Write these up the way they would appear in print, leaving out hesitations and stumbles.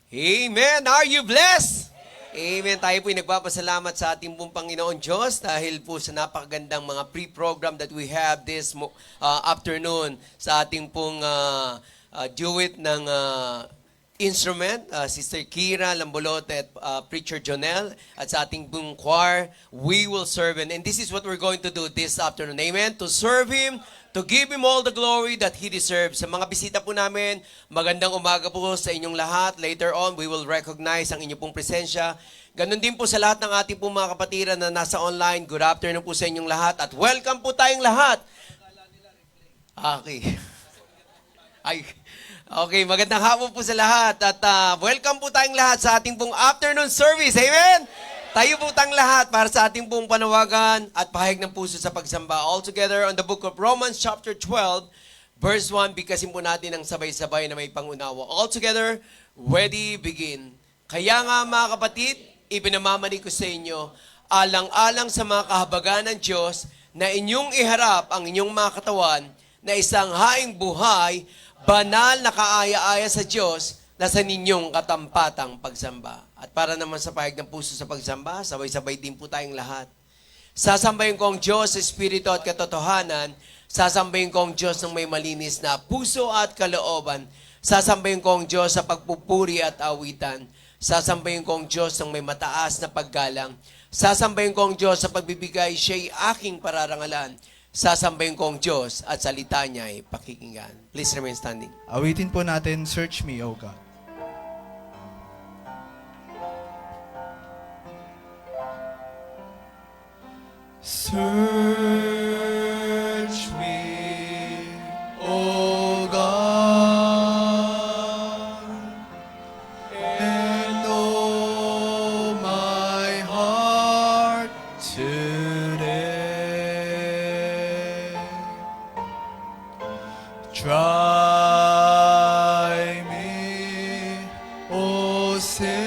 Amen! Are you blessed? Amen. Tayo po'y nagpapasalamat sa ating pong Panginoon Diyos dahil po sa napakagandang mga pre-program that we have this afternoon sa ating pong duet ng instrument, Sister Kira Lambolote at Preacher Jonel, at sa ating pong choir, we will serve Him. And this is what we're going to do this afternoon. Amen. To serve Him, to give Him all the glory that He deserves. Sa mga bisita po namin, magandang umaga po sa inyong lahat. Later on, we will recognize ang inyong pong presensya. Ganon din po sa lahat ng ating pong mga kapatiran na nasa online. Good afternoon po sa inyong lahat. At welcome po tayong lahat. Okay. Okay, magandang hapon po sa lahat. At welcome po tayong lahat sa ating pong afternoon service. Amen? Tayo po tayong lahat para sa ating pong panawagan at pahayag ng puso sa pagsamba. All together on the book of Romans chapter 12, verse 1, bigkasin po natin ang sabay-sabay na may pangunawa. All together, ready, begin. Kaya nga mga kapatid, ipinamamali ko sa inyo, alang-alang sa mga kahabagan ng Diyos, na inyong iharap ang inyong mga katawan na isang haing buhay, banal na kaaya-aya sa Diyos na sa ninyong katampatang pagsamba. At para naman sa pahayag ng puso sa pagsamba, sabay-sabay din po tayong lahat. Sasambahin ko ang Diyos sa Espiritu at katotohanan. Sasambahin ko ang Diyos ng may malinis na puso at kalooban. Sasambahin ko ang Diyos sa pagpupuri at awitan. Sasambahin ko ang Diyos ng may mataas na paggalang. Sasambahin ko ang Diyos sa pagbibigay, siya'y aking pararangalan. Sasambahin ko ang Diyos at salita niya ay pakikinggan. Please remain standing. Awitin po natin, Search Me, O God. Search me, O God, and know my heart today. Try me, O Savior,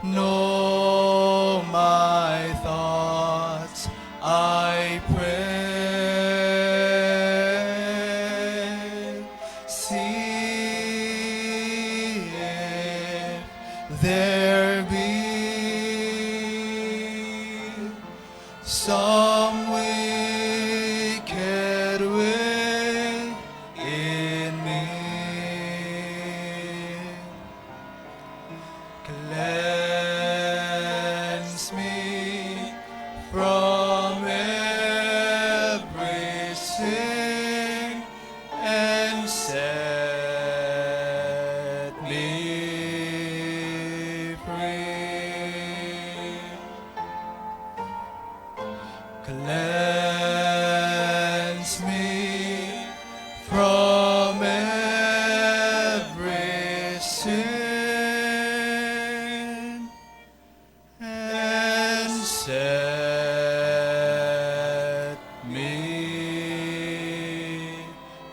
know my thoughts, I pray. See if there be some wicked way in me. Cleanse me from every sin and set me free. Cleanse me from every sin and set me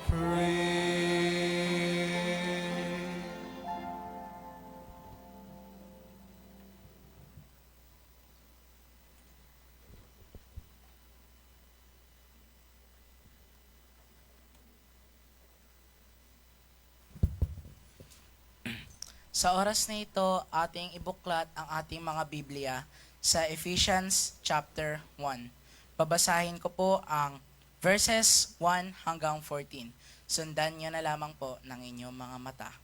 free. Sa oras na ito, ating ibuklat ang ating mga Biblia sa Ephesians chapter 1. Babasahin ko po ang verses 1 hanggang 14. Sundan niyo na lamang po ng inyong mga mata.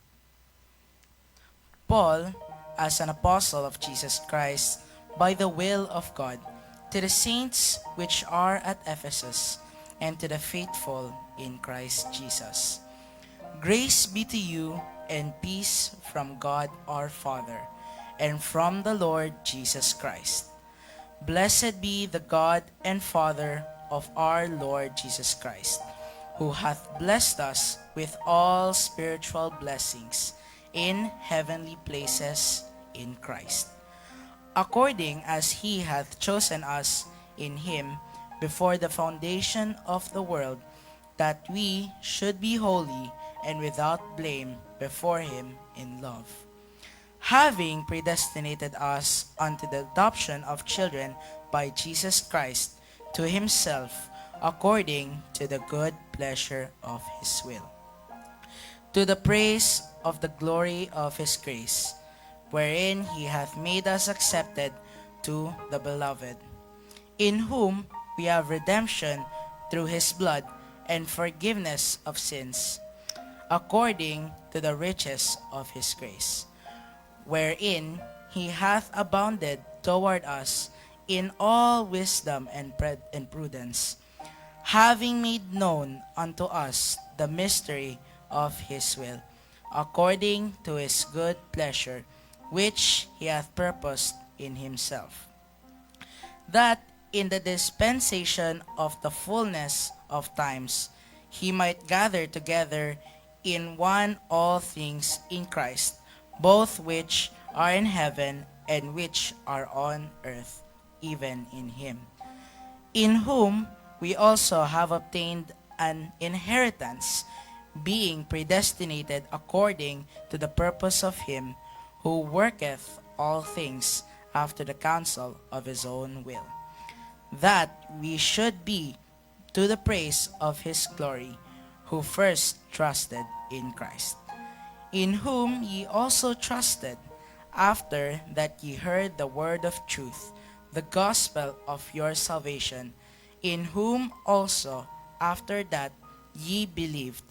Paul, as an apostle of Jesus Christ, by the will of God, to the saints which are at Ephesus, and to the faithful in Christ Jesus. Grace be to you and peace from God our Father and from the Lord Jesus Christ. Blessed be the God and Father of our Lord Jesus Christ, who hath blessed us with all spiritual blessings in heavenly places in Christ, according as He hath chosen us in Him before the foundation of the world, that we should be holy and without blame before Him in love, having predestinated us unto the adoption of children by Jesus Christ to Himself, according to the good pleasure of His will, to the praise of the glory of his grace, wherein he hath made us accepted to the beloved, in whom we have redemption through his blood and forgiveness of sins, according to the riches of his grace, wherein he hath abounded toward us in all wisdom and prudence, having made known unto us the mystery of his will, according to his good pleasure, which he hath purposed in himself, that in the dispensation of the fullness of times he might gather together in one all things in Christ, both which are in heaven and which are on earth, even in him, in whom we also have obtained an inheritance, being predestinated according to the purpose of him who worketh all things after the counsel of his own will, that we should be to the praise of his glory, who first trusted in Christ, in whom ye also trusted, after that ye heard the word of truth, the gospel of your salvation, in whom also after that ye believed,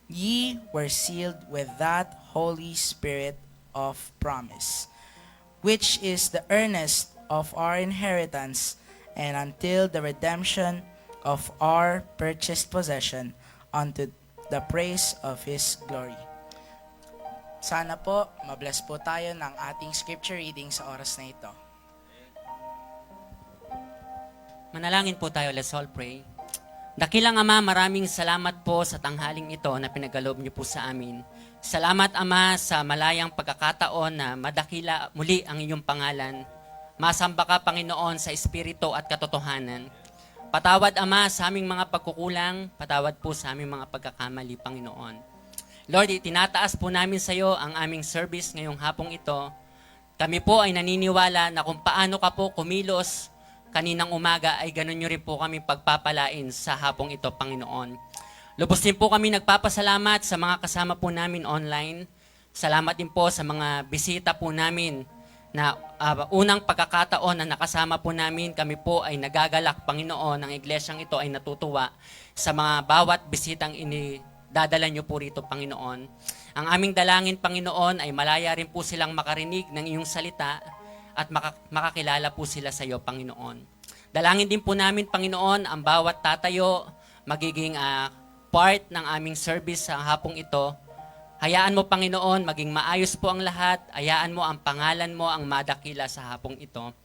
ye were sealed with that Holy Spirit of promise, which is the earnest of our inheritance, and until the redemption of our purchased possession, unto the praise of his glory. Sana po, mabless po tayo ng ating scripture reading sa oras na ito. Manalangin po tayo, let's all pray. Dakilang Ama, maraming salamat po sa tanghaling ito na pinagkaloob niyo po sa amin. Salamat Ama sa malayang pagkakataon na madakila muli ang iyong pangalan. Masamba ka Panginoon sa espiritu at katotohanan. Patawad Ama sa aming mga pagkukulang, patawad po sa aming mga pagkakamali, Panginoon. Lord, itinataas po namin sa iyo ang aming service ngayong hapong ito. Kami po ay naniniwala na kung paano ka po kumilos kaninang umaga ay ganun nyo rin po kami pagpapalain sa hapong ito, Panginoon. Lubos din po kami nagpapasalamat sa mga kasama po namin online. Salamat din po sa mga bisita po namin na unang pagkakataon na nakasama po namin. Kami po ay nagagalak, Panginoon. Ang iglesyang ito ay natutuwa sa mga bawat bisitang dadala nyo po rito, Panginoon. Ang aming dalangin, Panginoon, ay malaya rin po silang makarinig ng iyong salita at makakilala po sila sa iyo, Panginoon. Dalangin din po namin, Panginoon, ang bawat tatayo, magiging part ng aming service sa hapong ito. Hayaan mo, Panginoon, maging maayos po ang lahat. Hayaan mo ang pangalan mo ang madakila sa hapong ito.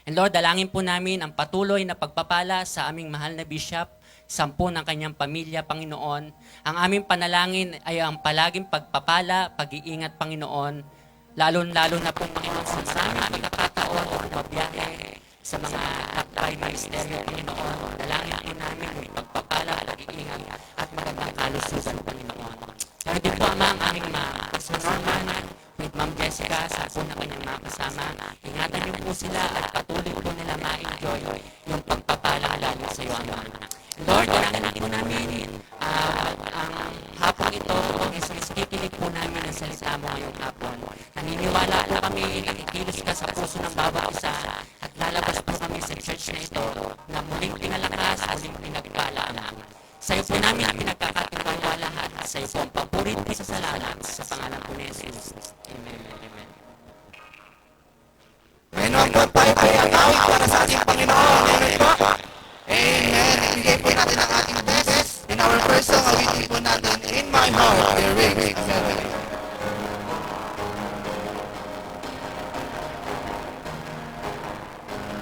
And Lord, dalangin po namin ang patuloy na pagpapala sa aming mahal na bishop, 10 ng kanyang pamilya, Panginoon. Ang aming panalangin ay ang palaging pagpapala, pag-iingat, Panginoon. Lalo na po, Panginoon, sa maraming pagkakataon o mabiyahe sa mga takbay ministeryo, Panginoon. Dalangin po namin yung pagpapala, pag-iingat at magandang kalusugan, Panginoon. Kaya din po, Ama, ang aming Pastor Norman, with Ma'am Jessica, sa po na kanyang mga kasama. Ingatan niyo po sila at patuloy po nila ma-enjoy yung pagpapalang lalo sa iyo, Ama. Lord, dalangin po namin ang hapong ito, is kikinig po namin ang salita mo ngayong hapon. Naniniwala na kami, nakikilos ka sa puso ng bawat isa at lalabas po kami sa church na ito na muling pinalakas, muling pinagpala, Ama. Sa iyo po namin pinagkakatiwala lahat. Sa iyo po ang paborito sa salamat sa pangalan po ni Jesus. Amen. Amen. Ngayon po tayo ay agawin para sa ating Panginoon. Amen po. Amen. Ibigay po natin ang ating best. In our first song, awitin po natin, In My Heart, There Rings a Melody.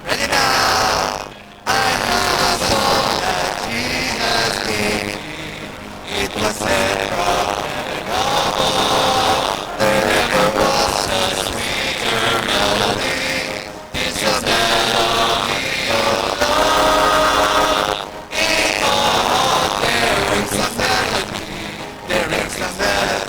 Ready now! I have all that Jesus gave. It was said from heaven above. There never was a sweeter melody. This is melody of love. In my heart there is a melody. There is a melody.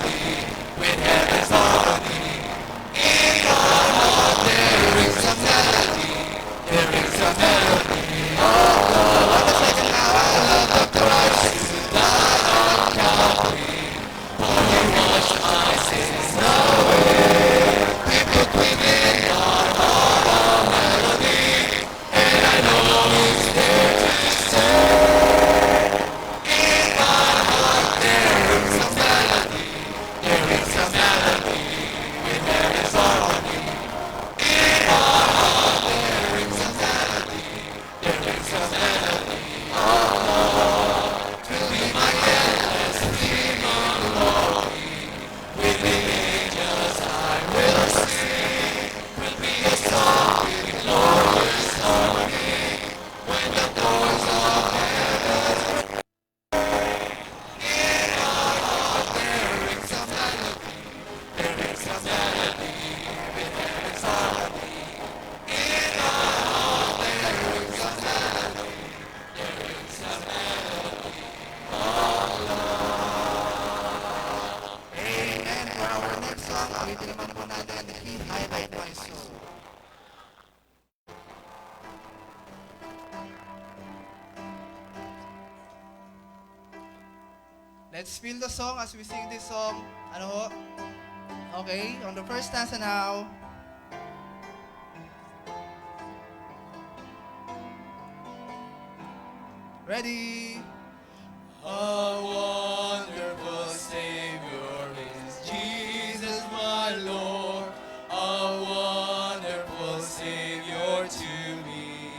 awitin naman po natin, He Highlight My Soul. Let's feel the song as we sing this song. Ano ho? Okay, on the first stanza now. Ready? A wonderful Savior is Jesus my Lord, a wonderful Savior to me.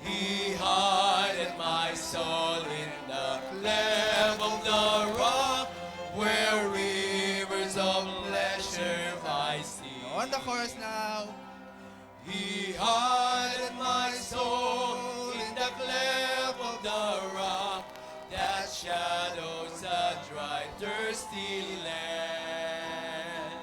He hideth my soul in the cleft of the rock, where rivers of pleasure I see. On the chorus now. He hideth my soul in the cleft of the rock that shadows a dry, thirsty land.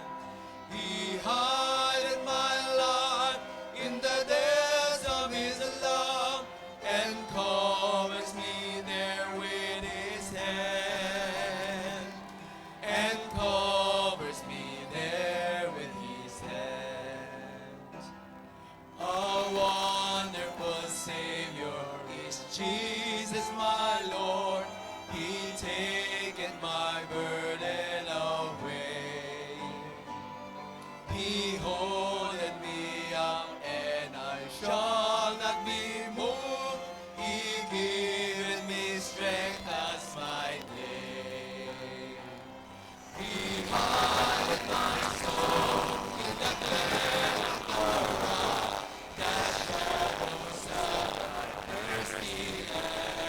He hideth my life in the depths of His love and covers me there with His hand, and covers me there with His hand. A wonderful Savior is Jesus my Lord. He taketh my burden away. He holdeth me up and I shall not be moved. He giveth me strength as my day. He hideth my soul in the cleft of the rock that shadows a thirsty land.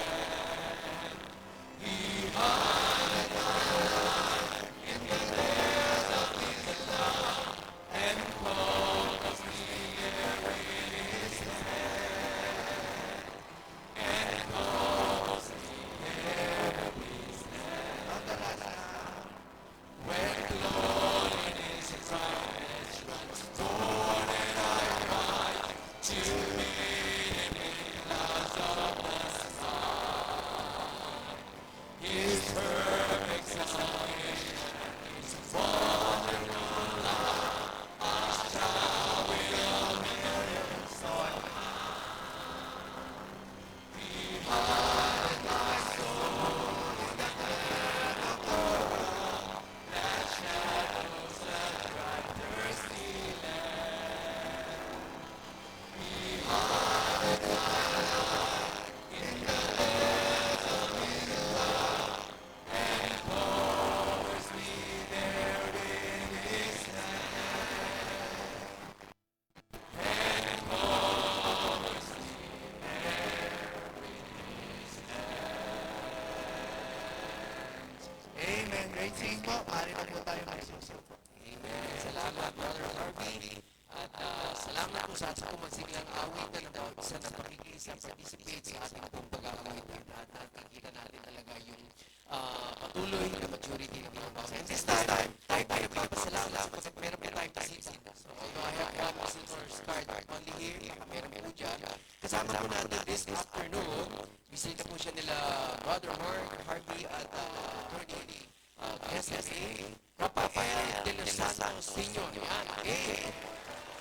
He hideth my life in the depths of His love and covers me there with His hand, and covers me there with His hand. When loneliness and darkness runs toward and I cry to Him in clouds of the sun. His perfect salvation is wonderful love. I shall will miracles on high. He hideth my soul in the cleft of the rock that shadows a dry, thirsty land. He hideth my life in the depths of His love and covers me there with His hand, and covers me there with His hand. Amen. Great singing po. Mari na po tayo magsusupo. Amen. Salamat, Brother Harvey. At salamat po sa ating pumasiglang awit na sa napakikisa participate sa ating pong pag-aawitan. At nakikita natin talaga yung patuloy na maturity ng mga bawat. And this time, tayo magpapasalamat sapagkat meron po tayong bisita. So, although I have one visitor's card only here, meron po dyan. Kasama po natin this afternoon, bisita po siya nila Brother Harvey at Attorney SSA, Rafael de los Santos Sr. Yan, okay.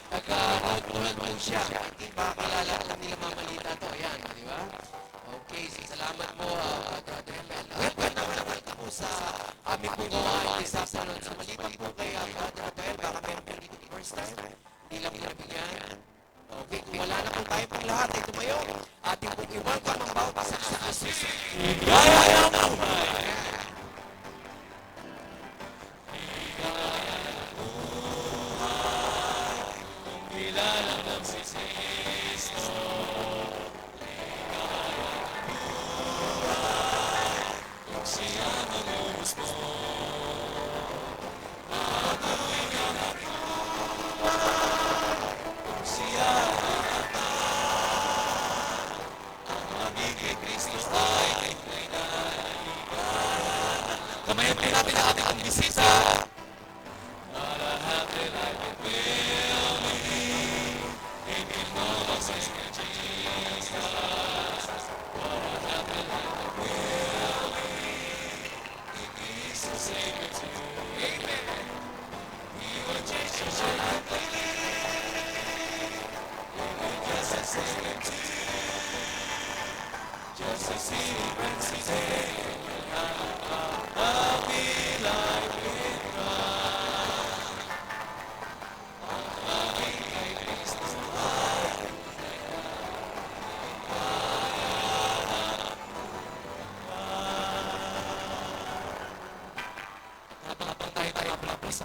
Taga-Outland po siya. Hindi ba kilala lang nila mamalita to? Yan, di ba? Okay, so salamat po, Brother Rafael. Welcome po sa aming pong gawain this afternoon. So maliban po kay Brother Rafael, baka meron po dito first time. Hindi lang po nabigyan. Okay, kung wala na po tayo pong lahat ay tumayo. Ating pong i-welcome ang bawat isa sa asis. Igaya ng buhay! Kilala ng si Kristo. Kung siya mag-ubos mo, ako'y nakakuha. Kung siya nakatay, ang magiging Kristo ay may naiiwan. Kamayan po natin ang ating bisita. Not a happy life it will be. In all of Jesus, what a happy life it will be. In Jesus' Savior too. Amen. just a secret today. I'll be like with Christ. Loving kay Kristo ay habang tayo po sa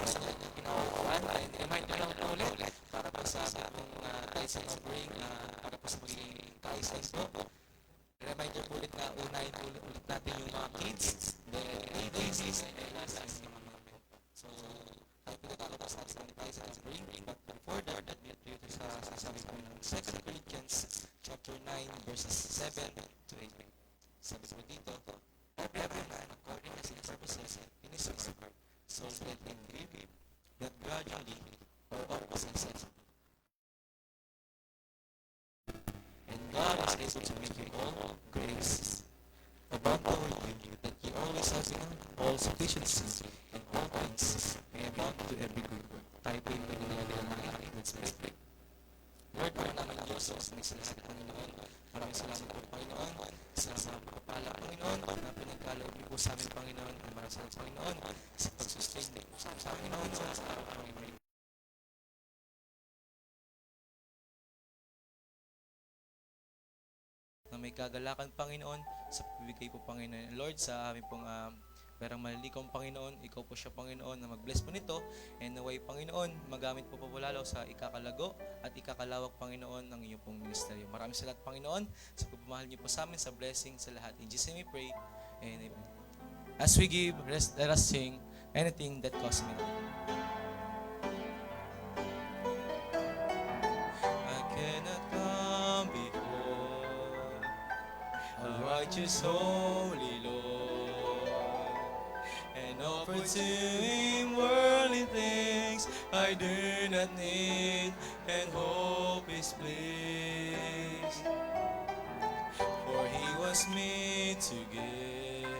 ginawaan, ay remind nyo lang po ulit para po sa ating tithes and offering para po sa magiging kaisang po. Reminder po ulit na unahin po ulit natin yung mga kids, the babies, and last is yung mga po. So, tayo po natatapos natin sa tithes and offering. But before that, let me update you sa sasabi po ng 2 Corinthians chapter 9 verses 7 to 8. Sabi po dito, every man according as his purposes in his own heart, so let him give, that gradually or of necessity. And God is able to make you all grace abound toward you, that ye always having all sufficiency in all things may abound to every good work. Tayo po yung pinagdadala. Let's pray. Lord, Lord namin Diyos, sa salamat Panginoon. Maraming salamat po Panginoon. Sa mga pagpapala Panginoon, na pinagkaloob niyo po sa amin Panginoon. Maraming salamat Panginoon sa pag-sustain po sa Panginoon sa araw Panginoon. Na may kagalakan Panginoon sa pagbibigay po Panginoon. Lord, sa aming pong perang malilikong Panginoon, ikaw po siya Panginoon na mag-bless po nito, and naway Panginoon, magamit po po lalo sa ikakalago at ikakalawak Panginoon ng iyong pong ministeryo. Maraming salamat Panginoon sa pagmamahal niyo po sa amin, sa blessing sa lahat. In Jesus' name we pray, and amen. As we give, let us sing anything that costs me. I cannot come before a righteous holy Lord and offer to Him worldly things I do not need, and hope is bliss. For He was made to give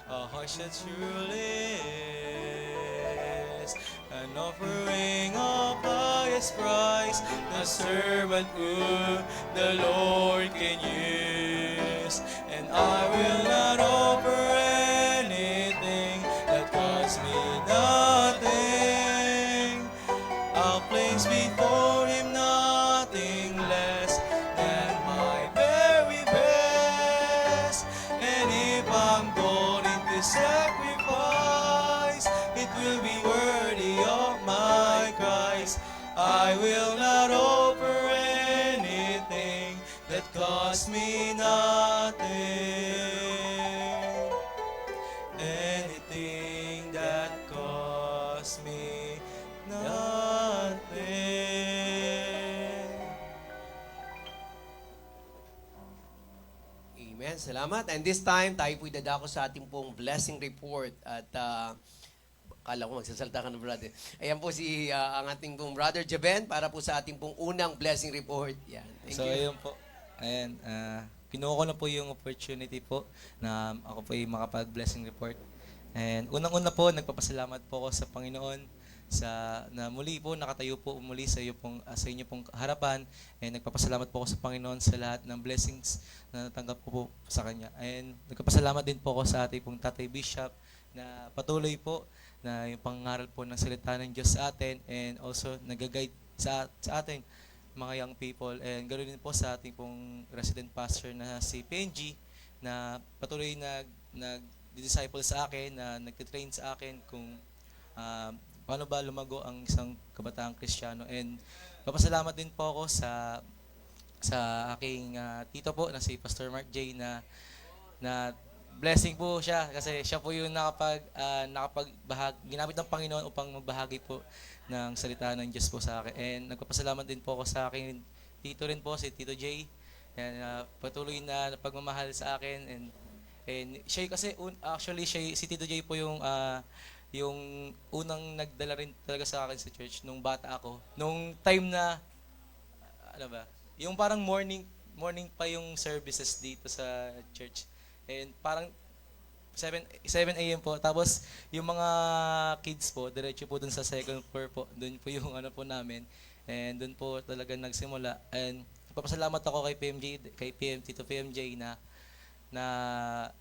a heart that truly is an offering of highest price, the servant who the Lord can use. And I will not offer anything that costs me nothing. I'll place before Him nothing less than my very best. And if I'm going to sacrifice, it will be worthy of my Christ. I will not offer anything that costs me nothing. Anything that costs me nothing. Amen. Salamat. And this time, tayo po'y dadako sa ating pong blessing report. At kala ko magsasalta ka na, brother. Ayan po ang ating pong brother Jaben para po sa ating pong unang blessing report. Yan. Thank So, you. ayun po. Ayan, kinuha ko na po yung opportunity po na ako po yung makapag-blessing report. And unang-una po, nagpapasalamat po ako sa Panginoon na muli po nakatayo po muli sa inyo pong harapan, and nagpapasalamat po ako sa Panginoon sa lahat ng blessings na natanggap ko po sa Kanya. And nagpapasalamat din po ako sa ating pong Tatay Bishop na patuloy po na yung pangaral po ng salita ng Diyos sa atin, and also nag-guide sa atin mga young people, and ganoon din po sa ating pong resident pastor na si PNG na patuloy nag-disciple sa akin, na nagtitrain sa akin kung paano ba lumago ang isang kabataang Kristiyano. And papasalamat din po ako sa aking tito po na si Pastor Mark J na blessing po siya kasi siya po yung ginamit ng Panginoon upang magbahagi po ng salita ng Diyos po sa akin. And nagpapasalamat din po ako sa aking tito rin po, si Tito J. And patuloy na pagmamahal sa akin, and siya kasi actually si Tito J po yung unang nagdala rin talaga sa akin sa church nung bata ako. Nung time na yung parang morning pa yung services dito sa church. And parang 7 a.m. po. Tapos yung mga kids po, diretso po dun sa second floor po. Dun po yung po namin. And dun po talaga nagsimula. And nagpapasalamat ako kay PMJ, kay PMT to PMJ na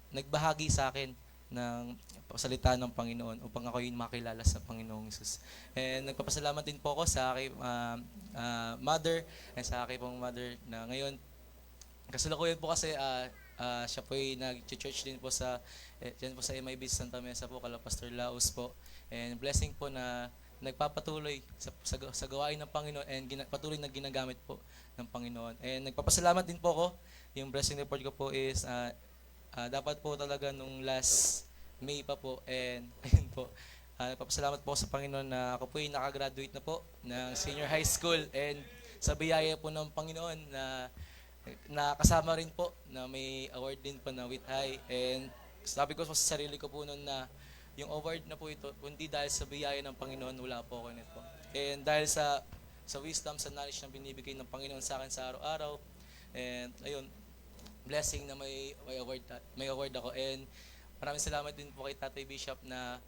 nagbahagi sa akin ng salita ng Panginoon upang ako yung makilala sa Panginoong Hesus. And nagpapasalamat din po ako sa aking mother and sa aking pong mother na ngayon kasalukuyan po kasi siya po ay nag-church din po sa dyan po sa MIB Santa Mesa po kala Pastor Laos po. And blessing po na nagpapatuloy sa gawain ng Panginoon and patuloy na ginagamit po ng Panginoon. And nagpapasalamat din po ako. Yung blessing report ko po is dapat po talaga nung last May pa po and ayun po. Nagpapasalamat po sa Panginoon na ako po ay nakagraduate na po ng senior high school and sa biyaya po ng Panginoon na nakasama rin po na may award din po na with high and sabi ko sa sarili ko po noon na yung award na po ito kundi dahil sa biyaya ng Panginoon wala po ako nito. And dahil sa wisdom, sa knowledge na binibigay ng Panginoon sa akin sa araw-araw and ayun blessing na may award ako and maraming salamat din po kay Tatay Bishop na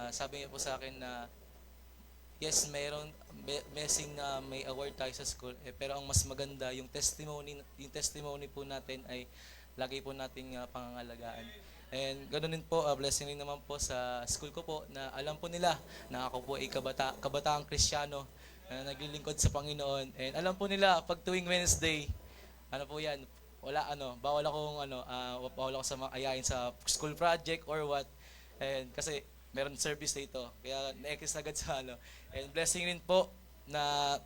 sabi niya po sa akin na yes, mayroon blessing na may award tayo sa school pero ang mas maganda yung testimony po natin ay lagi po nating pangangalagaan. And ganoon din po blessing rin naman po sa school ko po na alam po nila na ako po ay kabataang Kristiyano na naglilingkod sa Panginoon and alam po nila pag tuwing Wednesday ano po yan bawal ako sa mga ayain sa school project or what. And kasi meron service dito. Kaya na-exist agad sa And blessing rin po na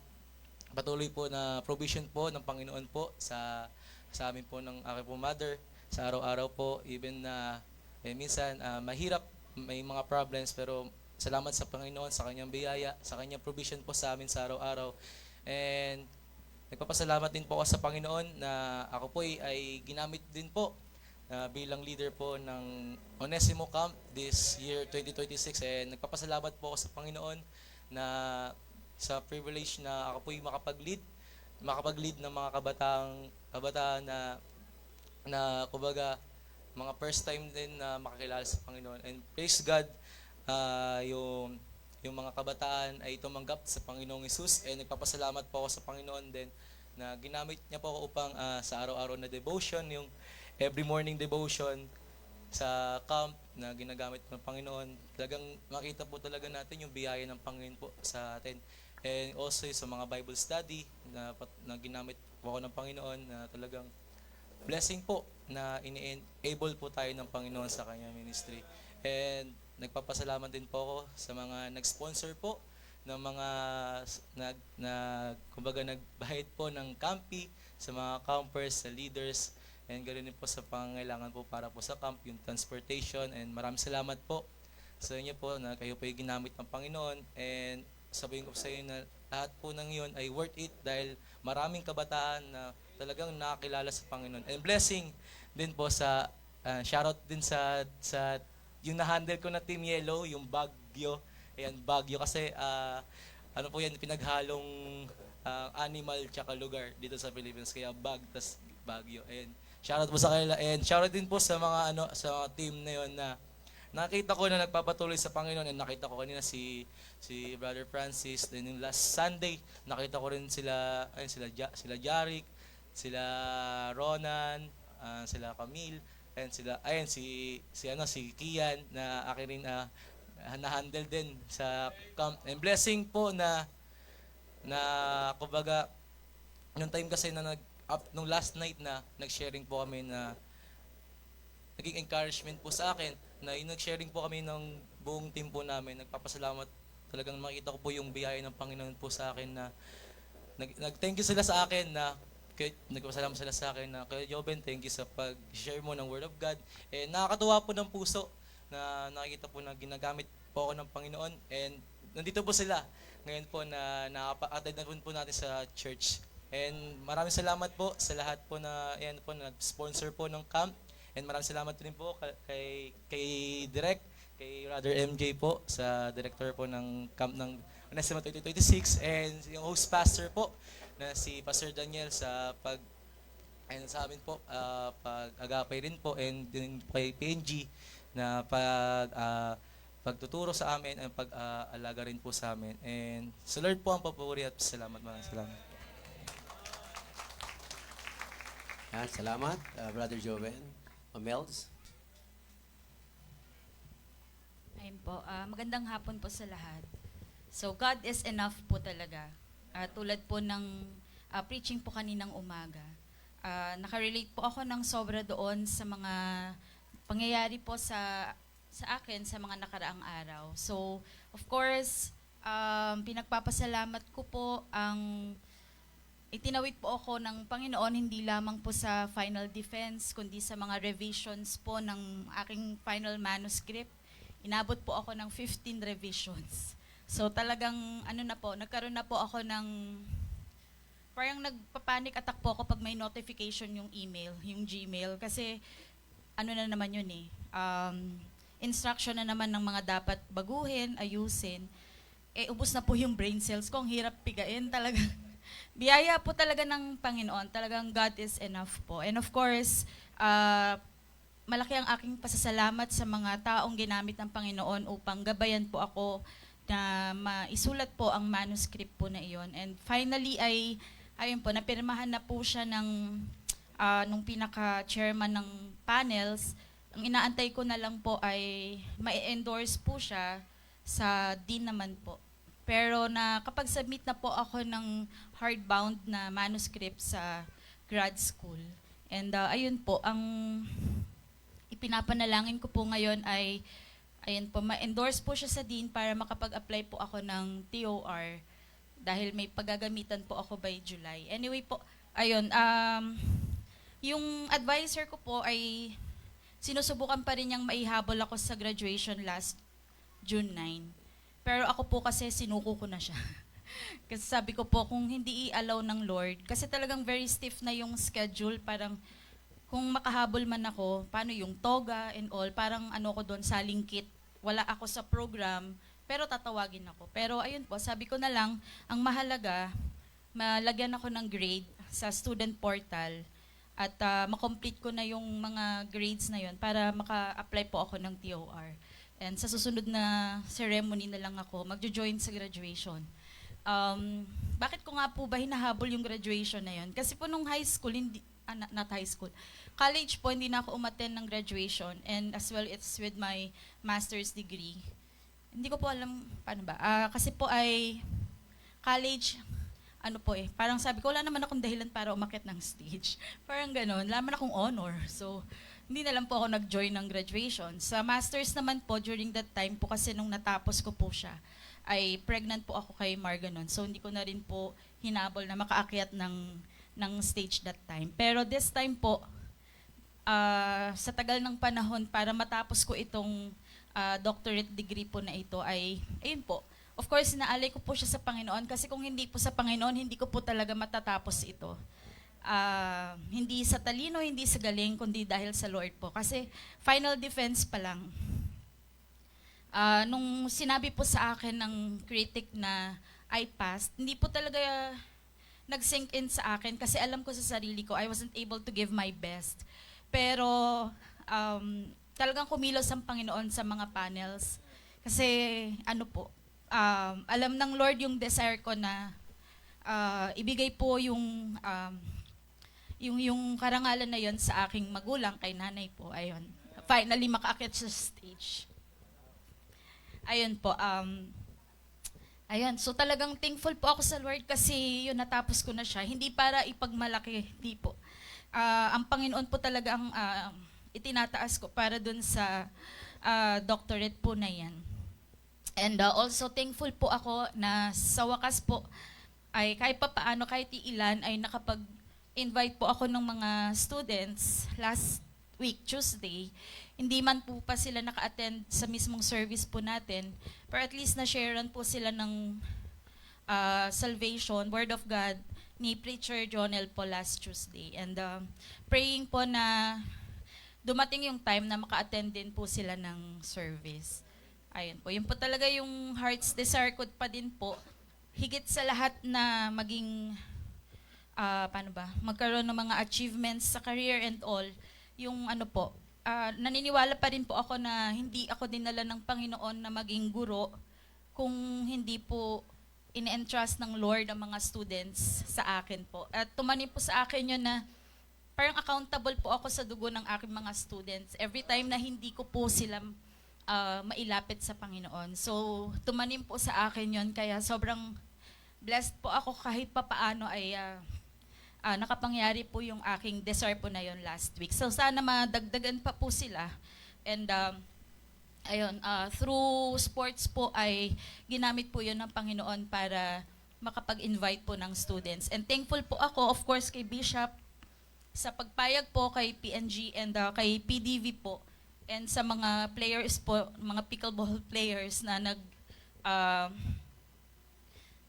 patuloy po na provision po ng Panginoon po sa amin po ng aking po mother sa araw-araw po even na minsan mahirap may mga problems pero salamat sa Panginoon sa kanyang biyaya, sa kanyang provision po sa amin sa araw-araw. And nagpapasalamat din po ako sa Panginoon na ako po ay ginamit din po bilang leader po ng Onesimo Camp this year 2026 and nagpapasalamat po ako sa Panginoon na sa privilege na ako po ay makapag-lead ng mga kabataan na kumbaga mga first time din na makakilala sa Panginoon and praise God yung mga kabataan ay tumanggap sa Panginoong Hesus and nagpapasalamat po ako sa Panginoon din na ginamit niya po ako upang sa araw-araw na devotion, yung every morning devotion sa camp na ginagamit ng Panginoon. Talagang makita po talaga natin yung biyaya ng Panginoon po sa atin. And also sa mga Bible study na ginamit po ako ng Panginoon na talagang blessing po na ini-enable po tayo ng Panginoon sa kanyang ministry. And nagpapasalamat din po ako sa mga nag-sponsor po ng mga kumbaga nagbayad po ng campi sa mga campers, sa leaders, and ganoon din po sa pangangailangan po para po sa camp, yung transportation, and maraming salamat po sa inyo po na kayo po ay ginamit ng Panginoon and sabihin ko sa inyo na lahat po ng yun ay worth it dahil maraming kabataan na talagang nakakilala sa Panginoon. And blessing din po sa shoutout din sa yung na-handle ko na Team Yellow, yung Baguio. Ayan, Baguio kasi ano po yan, pinaghalong animal tsaka lugar dito sa Philippines. Kaya tas Baguio. Ayan, shoutout po sa kanila. And shoutout din po sa mga sa mga team na yon na nakita ko na nagpapatuloy sa Panginoon and nakita ko kanina si Brother Francis. Then yung last Sunday, nakita ko rin sila sila Jaric, sila Ronan, sila Camille, and si Kian na akin rin na-handle din sa camp. And blessing po na kumbaga nung time kasi na nung last night na nag-sharing po kami na naging encouragement po sa akin na yung nag-sharing po kami ng buong team po namin. Nagpapasalamat talagang makita ko po yung biyaya ng Panginoon po sa akin na nag-thank you sila sa akin na nagpapasalamat sila sa akin na Kuya Joben, thank you sa pag-share mo ng Word of God. Nakakatuwa po ng puso na nakikita po na ginagamit po ako ng Panginoon and nandito po sila ngayon po na nakapa-attend na po natin sa church. And maraming salamat po sa lahat po na nag-sponsor po ng camp. And maraming salamat rin po kay Direk, kay Brother MJ po sa director po ng camp ng Onesimo 2026 and yung host pastor po na si Pastor Daniel sa sa amin po pag-agapay rin po and din kay PNG na pagtuturo sa amin at pag-alaga rin po sa amin. And sa Lord po ang papuri at salamat. Maraming salamat. Salamat, Brother Joven. Mels? Ayun po, magandang hapon po sa lahat. So, God is enough po talaga. Tulad po ng preaching po kaninang umaga. Nakarelate po ako ng sobra doon sa mga pangyayari po sa akin sa mga nakaraang araw. So, of course, pinagpapasalamat ko po ang itinawid po ako ng Panginoon hindi lamang po sa final defense, kundi sa mga revisions po ng aking final manuscript. Inabot po ako ng 15 revisions. So talagang nagkaroon na po ako ng, parang nagpa-panic attack po ako pag may notification yung email, yung Gmail. Kasi na naman yun instruction na naman ng mga dapat baguhin, ayusin. Ubos na po yung brain cells ko, ang hirap pigain talaga. Biyaya po talaga ng Panginoon. Talagang God is enough po. And of course, malaki ang aking pasasalamat sa mga taong ginamit ng Panginoon upang gabayan po ako na maisulat po ang manuscript po na iyon. And finally ayun po, napirmahan na po siya nung pinaka-chairman ng panels. Ang inaantay ko na lang po ay ma-endorse po siya sa dean naman po. Pero nakapag-submit na po ako ng hardbound na manuscript sa grad school. And ayun po, ang ipinapanalangin ko po ngayon ay, ayun po, ma-endorse po siya sa dean para makapag-apply po ako ng TOR dahil may paggagamitan po ako by July. Anyway po, ayun, yung advisor ko po ay sinusubukan pa rin niyang maihabol ako sa graduation last June 9. Pero ako po kasi sinuko ko na siya. Kasi sabi ko po, kung hindi i-allow ng Lord, kasi talagang very stiff na yung schedule, parang kung makahabol man ako, paano yung toga and all, parang ko doon, salingkit, wala ako sa program, pero tatawagin ako. Pero ayun po, sabi ko na lang, ang mahalaga, malagyan ako ng grade sa student portal at makomplete ko na yung mga grades na yun para maka-apply po ako ng TOR. And sa susunod na ceremony na lang ako, magjo-join sa graduation. Bakit ko nga po ba hinahabol yung graduation na yun? Kasi po nung high school, not high school, college po, hindi na ako umattend ng graduation. And as well, it's with my master's degree. Hindi ko po alam paano ba. Kasi po ay college, parang sabi ko, wala naman akong dahilan para umakyat ng stage. Parang gano'n, wala naman akong honor. So, hindi na lang po ako nag-join ng graduation. Sa master's naman po, during that time po kasi nung natapos ko po siya, ay pregnant po ako kay Marganon. So hindi ko na rin po hinabol na makaakyat ng stage that time. Pero this time po, sa tagal ng panahon para matapos ko itong doctorate degree po na ito ay, ayun po, of course, inaalay ko po siya sa Panginoon kasi kung hindi po sa Panginoon, hindi ko po talaga matatapos ito. Hindi sa talino, hindi sa galing, kundi dahil sa Lord po. Kasi final defense pa lang. Nung sinabi po sa akin ng critic na I passed, hindi po talaga nag-sink in sa akin kasi alam ko sa sarili ko, I wasn't able to give my best. Pero talagang kumilos ang Panginoon sa mga panels. Kasi alam ng Lord yung desire ko na ibigay po yung karangalan na yon sa aking magulang, kay nanay po, ayun. Finally, makaakyat sa stage. Ayun po, ayun. So talagang thankful po ako sa Lord kasi yun, natapos ko na siya. Hindi para ipagmalaki, hindi po. Ang Panginoon po talaga ang itinataas ko para dun sa doctorate po na yan. And also thankful po ako na sa wakas po, ay kahit pa paano, kahit ilan, ay nakapag-invite po ako ng mga students last week, Tuesday. Hindi man po pa sila naka-attend sa mismong service po natin, pero at least na-sharean po sila ng salvation, Word of God, ni Preacher Jonel po last Tuesday. And praying po na dumating yung time na maka-attend din po sila ng service. Ayun po, yun po talaga yung heart's desire ko pa din po. Higit sa lahat na maging, magkaroon ng mga achievements sa career and all, yung naniniwala pa rin po ako na hindi ako dinala ng Panginoon na maging guro kung hindi po in-entrust ng Lord ang mga students sa akin po. At tumanim po sa akin yun na parang accountable po ako sa dugo ng aking mga students. Every time na hindi ko po sila mailapit sa Panginoon. So, tumanim po sa akin yon, kaya sobrang blessed po ako kahit papaano ay nakapangyari po yung aking desire po na yon last week. So, sana madagdagan pa po sila. And ayun, through sports po ay ginamit po yun ng Panginoon para makapag-invite po ng students. And thankful po ako, of course, kay Bishop, sa pagpayag po kay PNG and kay PDV po, and sa mga players po, mga pickleball players na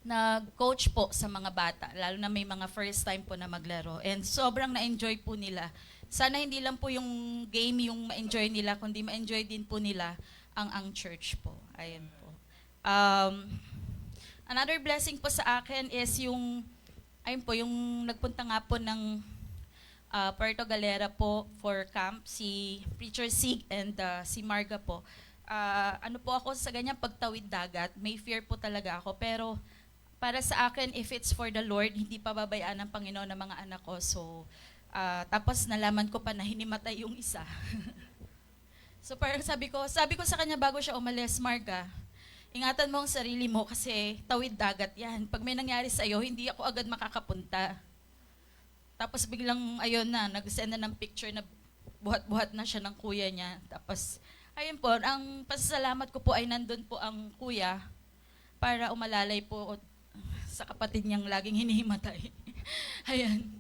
nag-coach po sa mga bata, lalo na may mga first time po na maglaro. And sobrang na-enjoy po nila. Sana hindi lang po yung game yung ma-enjoy nila, kundi ma-enjoy din po nila ang church po. Ayun po. Another blessing po sa akin is yung, ayun po, yung nagpunta nga po ng Puerto Galera po for camp, si Preacher Sig and si Marga po. Ano po ako sa ganyan pagtawid dagat, may fear po talaga ako, pero para sa akin, if it's for the Lord, hindi pa babayaan ng Panginoon ng mga anak ko. So, tapos nalaman ko pa na hinimatay yung isa. So parang sabi ko sa kanya bago siya umalis, Marga, ingatan mo ang sarili mo kasi tawid dagat yan. Pag may nangyari sa'yo, hindi ako agad makakapunta. Tapos biglang, ayun na, nag-send na ng picture na buhat-buhat na siya ng kuya niya. Tapos, ayun po, ang pasasalamat ko po ay nandun po ang kuya para umalalay po sa kapatid niyang laging hinihimatay. Ayan.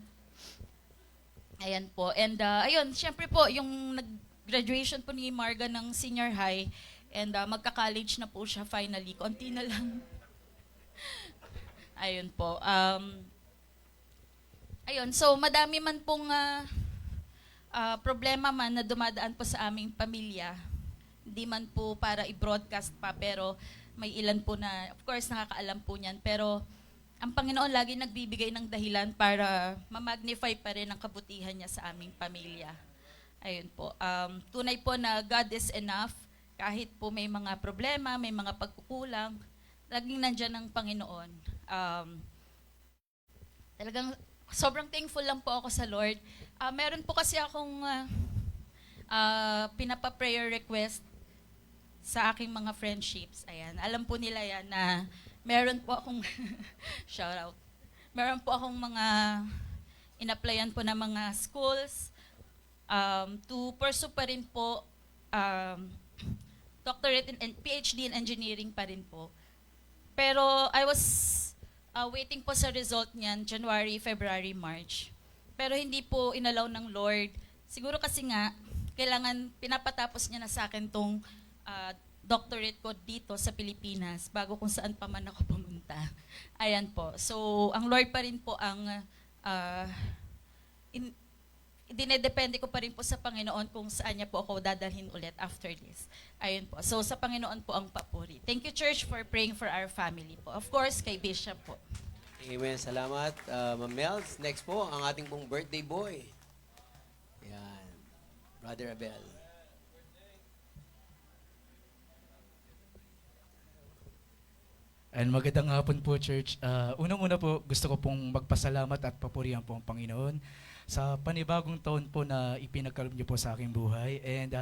Ayan po. And ayun, syempre po, yung nag-graduation po ni Marga ng senior high, and magka-college na po siya finally. Konti na lang. Ayun po. Ayun, so madami man pong problema man na dumadaan po sa aming pamilya. Hindi man po para i-broadcast pa, pero may ilan po na, of course, nakakaalam po niyan. Pero ang Panginoon lagi nagbibigay ng dahilan para ma-magnify pa rin ang kabutihan niya sa aming pamilya. Ayun po. Tunay po na God is enough. Kahit po may mga problema, may mga pagkukulang, laging nandyan ang Panginoon. Talagang sobrang thankful lang po ako sa Lord. Meron po kasi akong pinapa-prayer request sa aking mga friendships. Ayan. Alam po nila yan na meron po akong shout out. Meron po akong mga in-applyan po na mga schools to pursue pa rin po doctorate and PhD in engineering pa rin po. Pero I was waiting po sa result niyan, January, February, March. Pero hindi po inalaw ng Lord. Siguro kasi nga, kailangan pinapatapos niya na sa akin tong doctorate ko dito sa Pilipinas bago kung saan pa man ako pumunta. Ayan po. So, ang Lord pa rin po ang dinedepende ko pa rin po sa Panginoon kung saan niya po ako dadalhin ulit after this. Ayun po. So, sa Panginoon po ang papuri. Thank you, Church, for praying for our family po. Of course, kay Bishop po. Amen. Salamat, Ma'am Mels. Next po, ang ating pong birthday boy. Yan. Brother Abel. And magandang hapon po, Church. Unang-una po, gusto ko pong magpasalamat at papurihan po ang Panginoon sa panibagong taon po na ipinagkaloob niyo po sa aking buhay. And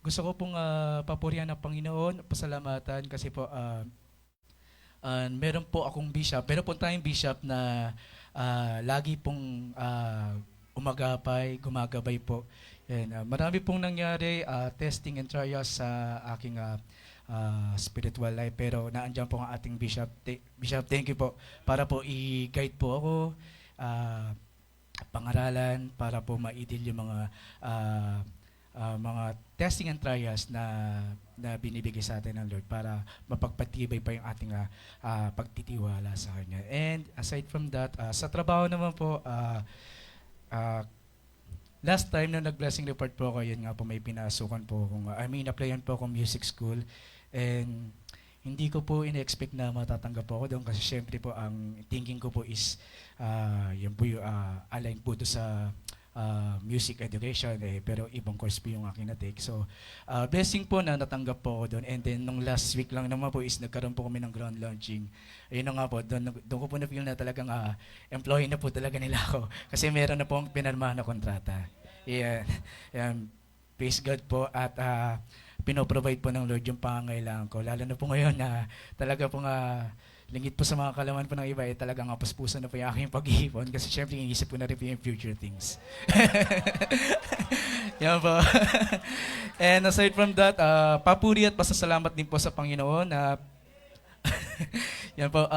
gusto ko pong papurihan ng Panginoon, pasalamatan kasi po meron po akong bishop, meron po tayong bishop na lagi pong gumagabay po. And marami pong nangyari, testing and trials sa aking spiritual life, pero naandyan po ang ating bishop. Bishop, thank you po para po i-guide po ako, pangaralan para po maidil yung mga testing and trials na binibigay sa atin ng Lord para mapagpatibay pa yung ating pagtitiwala sa Kanya. And aside from that, sa trabaho naman po, last time na nag-blessing report po ako, yun nga po may pinasukan po akong, applyan po akong music school, and hindi ko po in-expect na matatanggap po ako doon kasi syempre po ang thinking ko po is yung po yung align po doon sa music education, pero ibang course po yung aking na-take. So, blessing po na natanggap po ako doon. And then, nung last week lang naman po is nagkaroon po kami ng ground launching. Ayun na nga po, doon ko po na-feel na talagang employee na po talaga nila ako. Kasi meron na po ang pinarmahan na kontrata. Yan. Praise God po at pinoprovide po ng Lord yung pangangailangan ko. Lalo na po ngayon na talaga po lingit po sa mga kalaman po ng iba, talagang puspusan na po yung aking pag-iipon kasi syempre inisip ko na rin po yung future things. Yan po. And aside from that, papuri at pasasalamat din po sa Panginoon na yan po,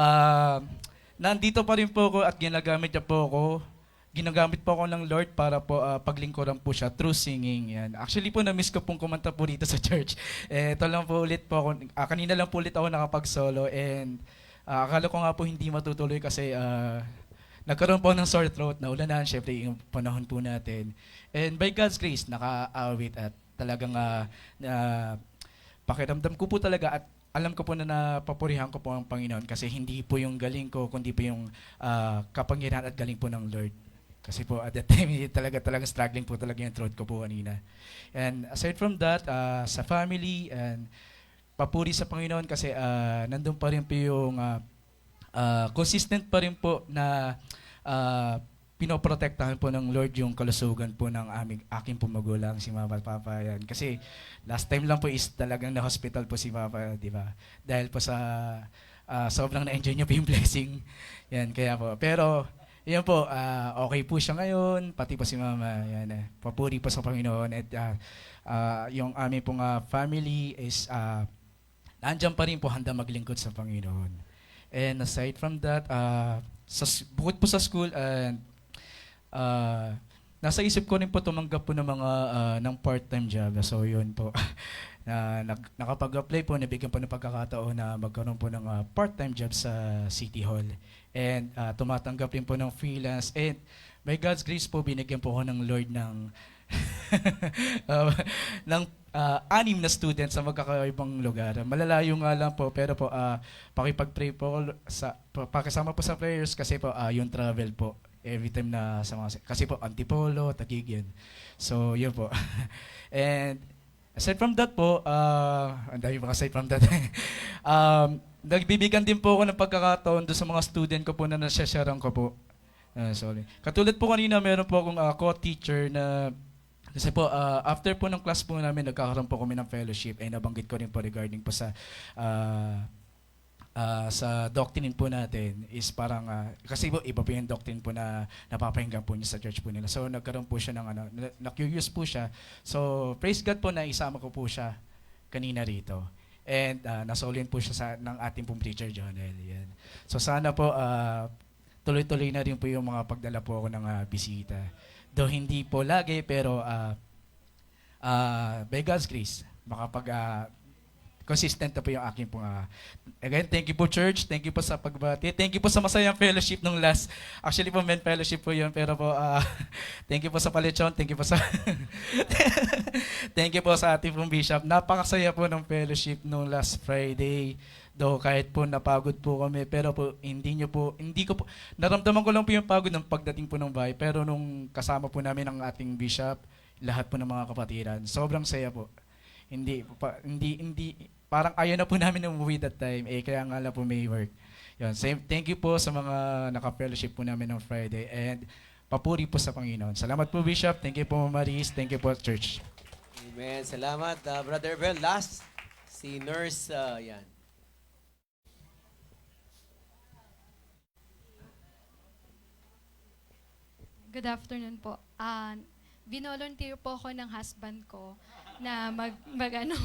nandito pa rin po ako at ginagamit po ako ng Lord para po paglingkuran po siya through singing. Yan. Actually po, na-miss ko pong kumanta po dito sa church. Ito lang po ulit po ako, kanina lang po ulit ako nakapag-solo and akala ko nga po hindi matutuloy kasi nagkaroon po ng sore throat, naulanan, syempre yung panahon po natin. And by God's grace, naka-awit at talagang pakiramdam ko po talaga at alam ko po na napapurihan ko po ang Panginoon kasi hindi po yung galing ko, kundi po yung kapangyarihan at galing po ng Lord. Kasi po at that time, talagang struggling po talaga yung throat ko po kanina. And aside from that, sa family and papuri sa Panginoon kasi nandun pa rin po yung consistent pa rin po na pinoprotektahan po ng Lord yung kalusugan po ng aking po magulang, si Mama at Papa. Yan. Kasi last time lang po is talagang na-hospital po si Papa, di ba? Dahil po sa sobrang na-enjoy niya po yung blessing. Yan, kaya po. Pero, yan po, okay po siya ngayon, pati po si Mama. Yan, papuri po sa Panginoon. At yung aming pong family is nandiyan pa rin po handa maglingkod sa Panginoon. And aside from that, bukod po sa school, nasa isip ko rin po tumanggap po ng mga ng part-time job. So yun po, nakapag-apply po, nabigyan po ng pagkakataon na magkaroon po ng part-time job sa City Hall. And tumatanggap rin po ng freelance. And by God's grace po, binigyan po ako ng Lord ng ng 6 na students sa magkakaibang lugar. Malalayo nga lang po, pero po pakipag-pray po pakisama po sa prayers kasi po yung travel po every time na sa mga, kasi po Antipolo, Taguig yun. So yun po. And aside from that po, ang dami pa aside from that. Nagbibigyan din po ako ng pagkakataon doon sa mga student ko po na nasasyaran ko po. Sorry. Katulad po kanina, meron po akong co-teacher na kasi po, after po ng class po namin, nagkakaroon po kami ng fellowship ay nabanggit ko rin po regarding po sa doctrine po natin is parang, kasi po iba po yung doctrine po na napapahinggan po niya sa church po nila. So nagkaroon po siya ng na-curious po siya. So praise God po na isama ko po siya kanina rito. And nasolin po siya ng ating pong preacher, Jonel. Yan. So sana po, tuloy-tuloy na rin po yung mga pagdala po ako ng bisita. Though hindi po lagi, pero by God's grace, consistent na po yung aking pong again, thank you po church, thank you po sa pagbati, thank you po sa masayang fellowship nung last, actually po men fellowship po yun, pero po thank you po sa palechon, thank you po sa thank you po sa ating pong bishop, napakasaya po ng fellowship nung last Friday. Though kahit po napagod po kami, pero po hindi ko po, naramdaman ko lang po yung pagod ng pagdating po ng bahay, pero nung kasama po namin ang ating bishop, lahat po ng mga kapatiran, sobrang saya po. Hindi, parang ayaw na po namin umuwi that time, kaya nga lang po may work. Yun, thank you po sa mga naka-fellowship po namin ng Friday, and papuri po sa Panginoon. Salamat po Bishop, thank you po Maris, thank you po Church. Amen. Salamat, Brother Bel. Last, si Nurse, yan. Good afternoon po. Binolunteer po ako ng husband ko na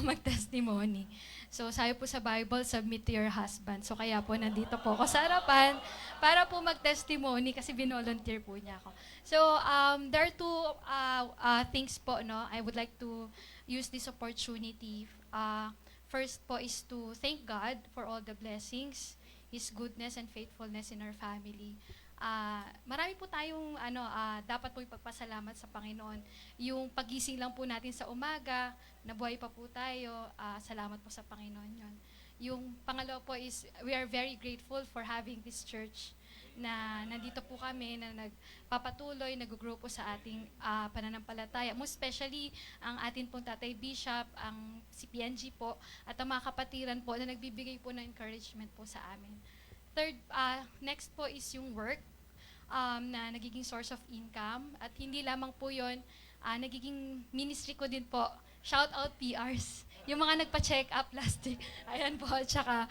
mag-testimony. So sabi po sa Bible, submit to your husband. So kaya po nandito po ako sa harapan para po mag-testimony kasi binolunteer po niya ako. So there are two things po, no. I would like to use this opportunity. First po is to thank God for all the blessings, His goodness and faithfulness in our family. Marami po tayong dapat po ipagpasalamat sa Panginoon. Yung pagising lang po natin sa umaga, nabuhay pa po tayo, salamat po sa Panginoon yon. Yung pangalawa po is, we are very grateful for having this church. na nandito po kami na nagpapatuloy, nag-grow po sa ating pananampalataya. Most especially ang atin pong Tatay Bishop, ang si PNG po, at ang mga kapatiran po na nagbibigay po ng encouragement po sa amin. Third, next po is yung work na nagiging source of income. At hindi lamang po yun, nagiging ministry ko din po. Shout out PRs. Yung mga nagpa-check up last week. Ayan po. Tsaka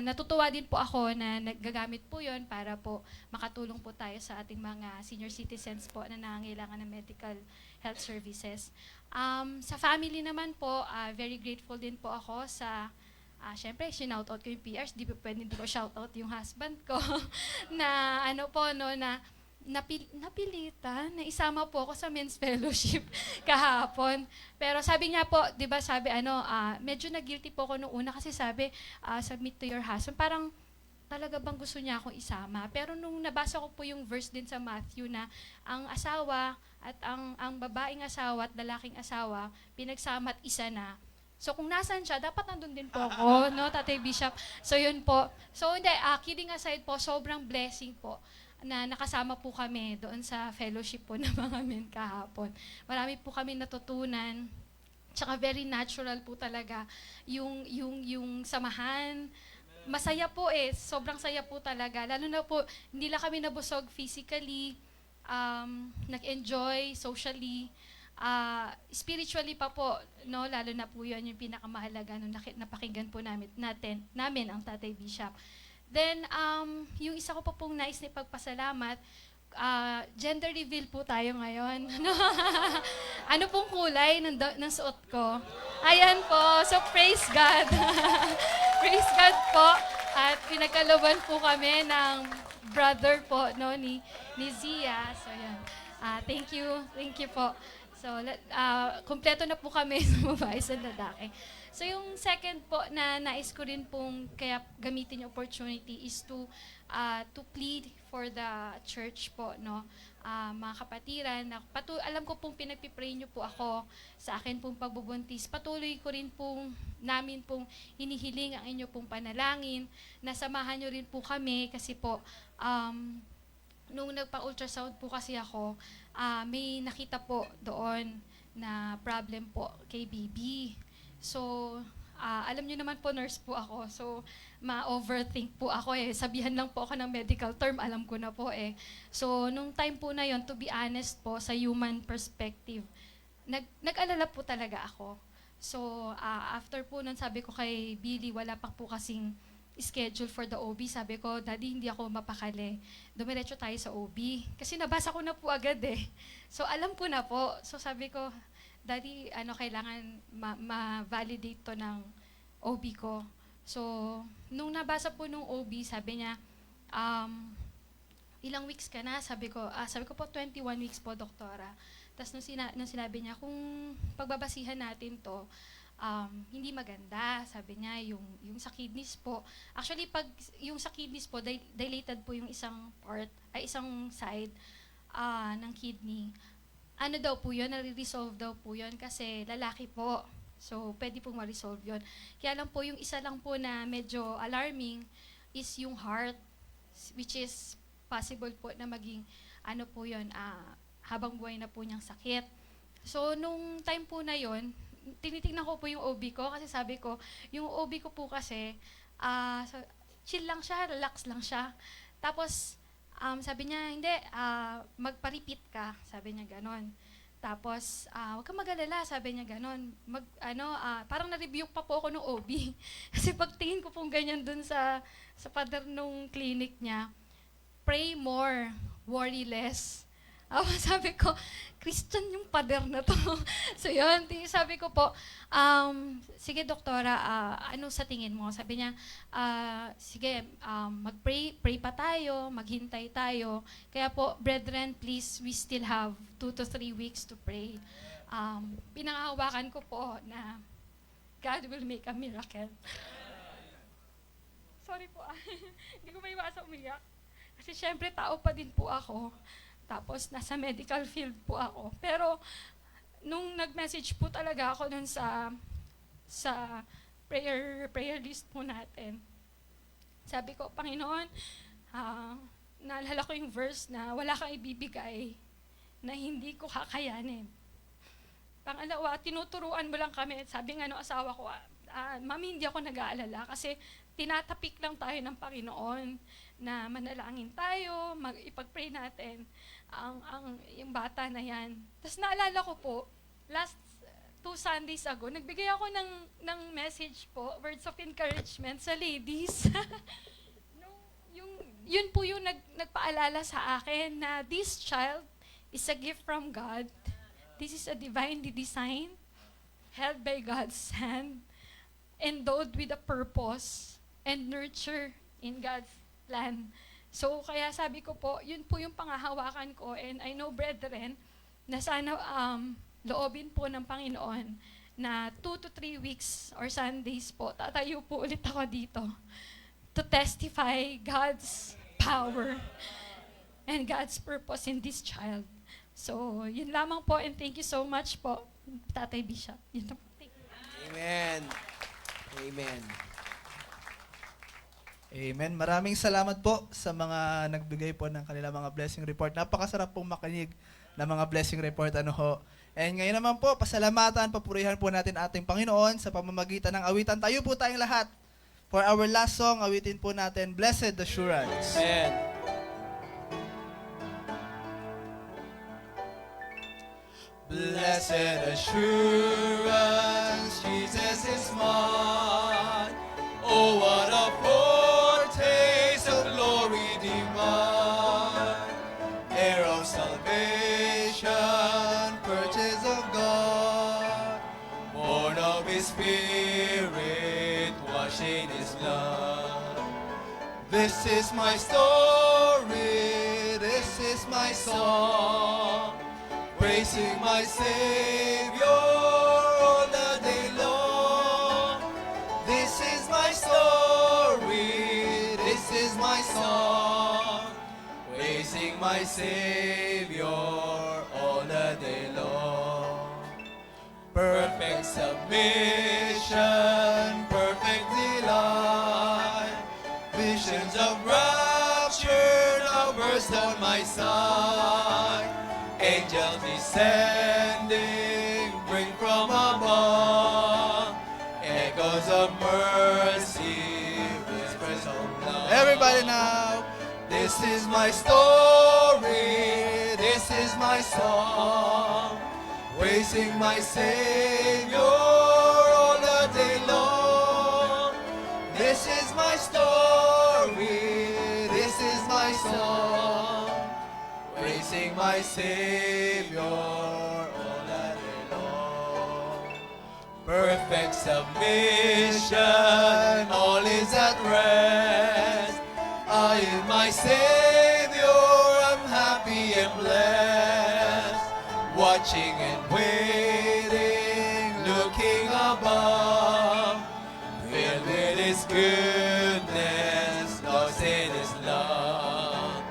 natutuwa din po ako na nagagamit po yon para po makatulong po tayo sa ating mga senior citizens po na nangangailangan ng medical health services. Sa family naman po, very grateful din po ako sa syempre, shout-out ko yung PRs, di ba pwede din ko shout-out yung husband ko na napilitan na isama po ako sa men's fellowship kahapon. Pero sabi niya po, 'di ba, sabi medyo na-guilty po ako nung una kasi sabi submit to your husband. Parang talaga bang gusto niya akong isama. Pero nung nabasa ko po yung verse din sa Matthew na ang asawa at ang babaeng asawa at lalaking asawa pinagsama at isa na. So kung nasan siya, dapat nandun din po ako, no, Tatay Bishop. So yun po. So hindi, kidding aside po, sobrang blessing po na nakasama po kami doon sa fellowship po na mga men kahapon. Marami po kami natutunan. Tsaka very natural po talaga yung samahan. Masaya po sobrang saya po talaga. Lalo na po, hindi lang kami nabusog physically, nag-enjoy socially, spiritually pa po, no, lalo na po yun yung pinakamahalaga nung napakinggan po namin ang Tatay Bishop. Then, yung isa ko pa pong nais na ipagpasalamat, gender reveal po tayo ngayon. Ano pong kulay ng suot ko? Ayan po. So, praise God. Praise God po. At pinagkalaban po kami ng brother po, no, ni Zia. So, yan. Thank you. Thank you po. So, kumpleto na po kami sa babae sa lalaki. So, yung second po na nais ko rin pong kaya gamitin yung opportunity is to plead for the church po, no? Mga kapatiran, alam ko pong pinagpipray niyo po ako sa akin pong pagbubuntis. Patuloy ko rin pong namin pong hinihiling ang inyo pong panalangin. Nasamahan niyo rin po kami kasi po, nung nagpa-ultrasound po kasi ako, may nakita po doon na problem po kay baby. So, alam niyo naman po, nurse po ako. So, ma-overthink po ako Sabihan lang po ako ng medical term, alam ko na po So, nung time po na yon, to be honest po, sa human perspective, nag-alala po talaga ako. So, after po nun, sabi ko kay Billy, wala pa po kasing schedule for the OB. Sabi ko, Daddy, hindi ako mapakali. Dumiretso tayo sa OB. Kasi nabasa ko na po agad So, alam ko na po. So, sabi ko, Daddy, kailangan ma-validate to ng OB ko. So, nung nabasa po nung OB, sabi niya, ilang weeks ka na? Sabi ko po, 21 weeks po, doktora. Tapos nung sinabi niya, kung pagbabasihan natin to, hindi maganda, sabi niya, yung sa kidneys po. Actually, pag yung sa kidneys po, dilated po yung isang side ng kidney. Ano daw po yun, nare-resolve daw po yun kasi lalaki po. So, pwede pong ma-resolve yun. Kaya lang po, yung isa lang po na medyo alarming is yung heart, which is possible po na maging, po yun, habang buhay na po niyang sakit. So, nung time po na yun, tinitingnan ko po yung OB ko kasi sabi ko, yung OB ko po kasi, chill lang siya, relax lang siya. Tapos, sabi niya, hindi, magpa-repeat ka, sabi niya ganon. Tapos, huwag kang mag-alala, sabi niya ganon. Parang na-review pa po ako ng OB. Kasi pagtingin ko pong ganyan dun sa pader nung clinic niya, pray more, worry less. Sabi ko, Christian yung pader na to. So yun, sabi ko po, sige doktora, ano sa tingin mo? Sabi niya, sige, pray pa tayo, maghintay tayo. Kaya po, brethren, please, we still have 2 to 3 weeks to pray. Pinangahawakan ko po na God will make a miracle. Sorry po, hindi ko maiwasa umiyak. Kasi syempre, tao pa din po ako. Tapos, nasa medical field po ako. Pero, nung nag-message po talaga ako nun sa prayer list po natin, sabi ko, Panginoon, naalala ko yung verse na wala kang ibibigay na hindi ko kakayanin. Pangalawa, tinuturuan mo lang kami. Sabi nga ng asawa ko, Mami, hindi ako nag-aalala kasi tinatapik lang tayo ng Panginoon na manalangin tayo, ipag-pray natin yung bata na yan. Tapos naalala ko po, last 2 Sundays ago, nagbigay ako ng message po, words of encouragement sa ladies. Yun po yung nagpaalala sa akin na this child is a gift from God. This is a divinely designed, held by God's hand, endowed with a purpose, and nurture in God's plan. So, kaya sabi ko po, yun po yung pangahawakan ko. And I know, brethren, na sana loobin po ng Panginoon na 2 to 3 weeks or Sundays po, tatayo po ulit ako dito to testify God's power and God's purpose in this child. So, yun lamang po, and thank you so much po, Tatay Bishop. Yun na po. Thank you. Amen. Amen. Amen. Maraming salamat po sa mga nagbigay po ng kanilang mga blessing report. Napakasarap pong makinig ng mga blessing report. And ngayon naman po, pasalamatan, papurihan po natin ating Panginoon sa pamamagitan ng awitan. Tayo po tayong lahat. For our last song, awitin po natin, Blessed Assurance. Amen. Blessed assurance, Jesus is mine. Oh, what a foretaste of glory divine. Heir of salvation, purchase of God. Born of His Spirit, washed in His blood. This is my story, this is my song. Praising my Savior all the day long. This is my story, this is my song. Praising my Savior all the day long. Perfect submission, perfect delight. Visions of rapture now burst on my sight. Angels descending, bring from above, echoes of mercy, whispers of love. Everybody now. This is my story, this is my song, praising my Savior all the day long. This is my story, this is my song, praising my Savior all the day long. Perfect submission, all is at rest. I in my Savior am happy and blessed. Watching and waiting, looking above, filled with His goodness, lost in His love.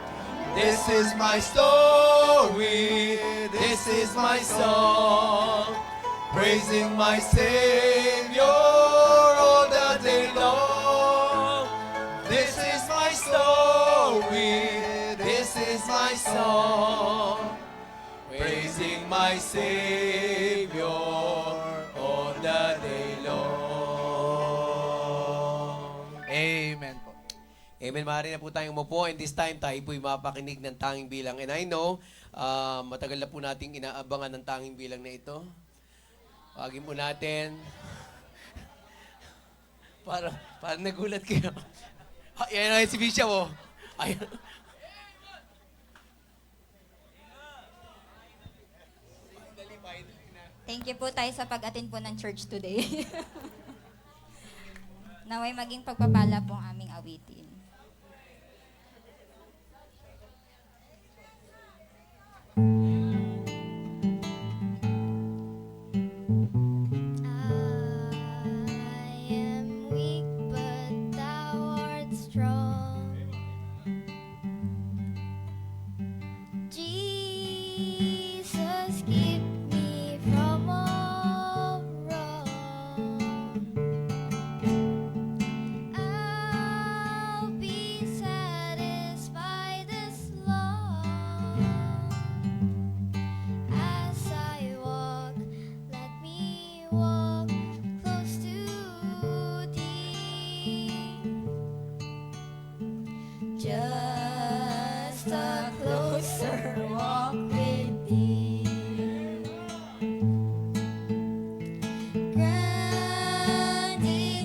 This is my story, this is my song, praising my Savior all the day long. This is my story, this is my song, praising my Savior all the day long. Amen po. Amen. Maaari na po tayong umupo. And this time, tayo po'y mapakinig ng tanging bilang. And I know, matagal na po nating inaabangan ng tanging bilang na ito. Wagin po natin. Parang nagulat kayo. Yan na si Bishop, oh. Ayan. Thank you po tayo sa pag-attend po ng church today. Naway maging pagpapala po ang aming awitin. I am weak, but thou art strong. Jesus, keep me from all wrong. I'll closer walk with thee. Granted,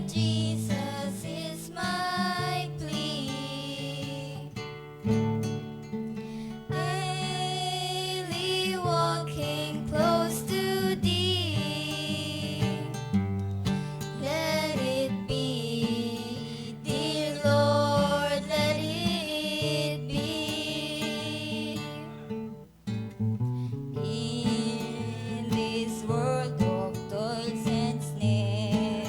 Jesus is my plea. Daily walking close to thee. Let it be, dear Lord, let it be. In this world of toils and snares,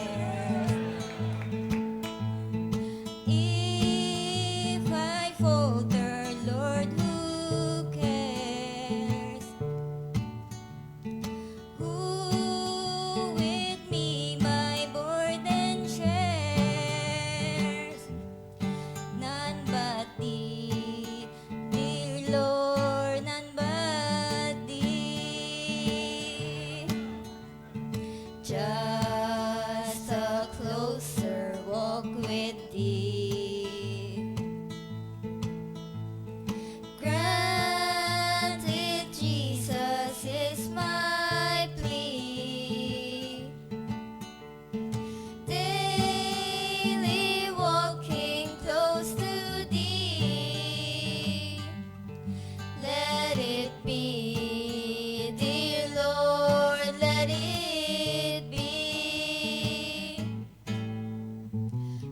if I falter, Lord, who cares? Who with me my burden shares? None but thee, dear Lord, none but thee. Just a closer walk with thee. Granted, Jesus is my plea. Daily walking close to thee. Let it be, dear Lord, let it be.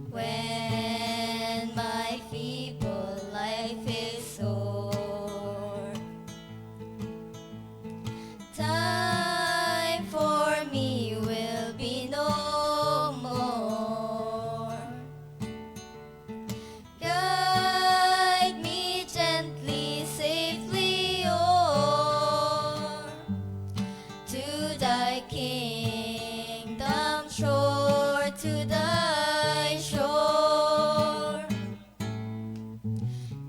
When my feeble life is sore, time for me will be no more. Guide me gently, safely o'er to thy kingdom shore, to thy shore.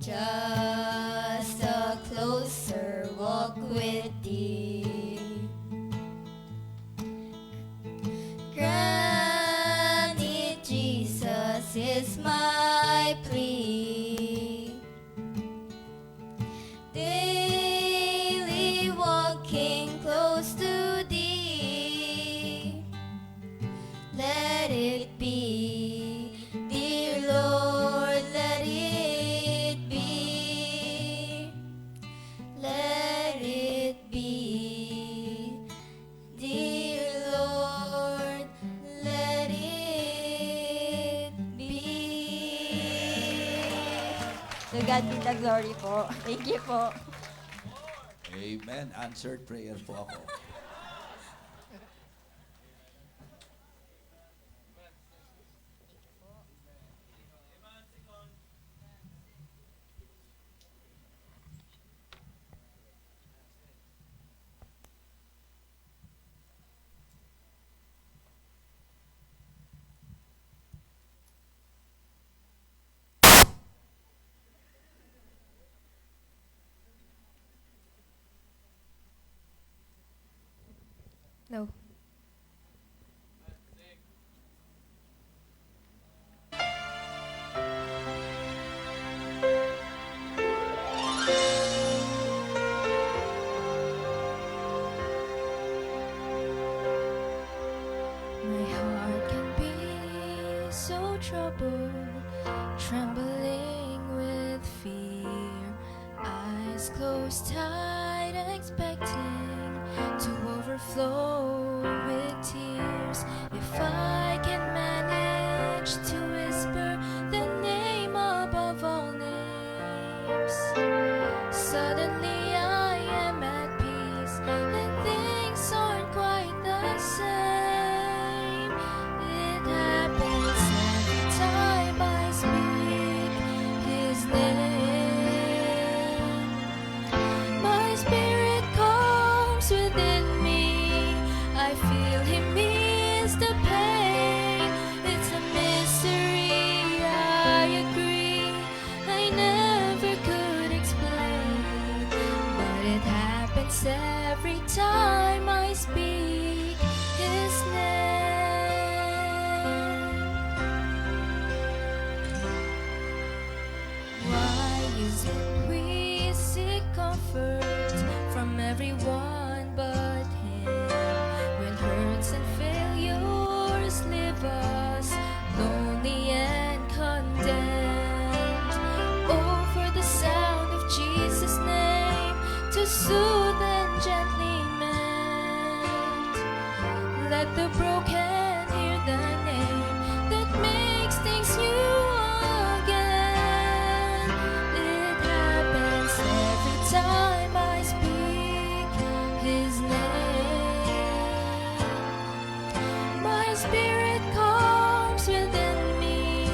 Just a closer walk with thee. Granted, Jesus is my plea. Daily walking close to thee. Let it be, dear Lord, let it be. Let it be, dear Lord, let it be. To God be the glory po. Thank you po. Amen. Answered prayer po ako. No. My heart can be so troubled, trembling with fear, eyes closed tight, expecting to overflow with tears. If I can manage to whisper the name above all names, suddenly I am at peace and things aren't quite the same. It happens every time I speak his name. My spirit calms within me. I feel him ease the pain. It's a mystery, I agree. I never could explain, but it happens every time I speak his name. Why is it we seek comfort The broken hear the name that makes things new again. It happens every time I speak His name. My spirit calms within me.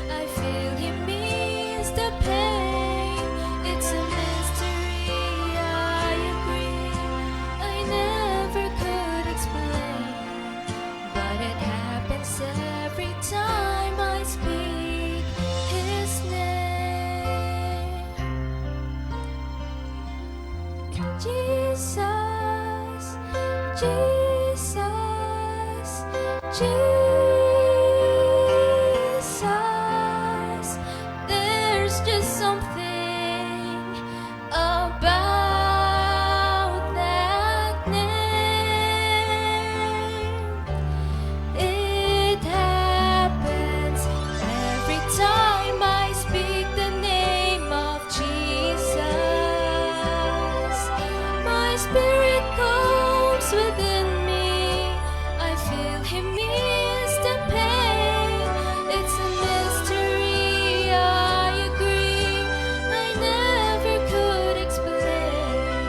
I feel He means the pain. It's a mystery, I agree. I never could explain, but it happens every time I speak His name. Jesus, Jesus, Jesus. There's just something about that name. It happens every time I speak the name of Jesus. My spirit calms within me. I feel He means the pain. It's a mystery, I agree. I never could explain,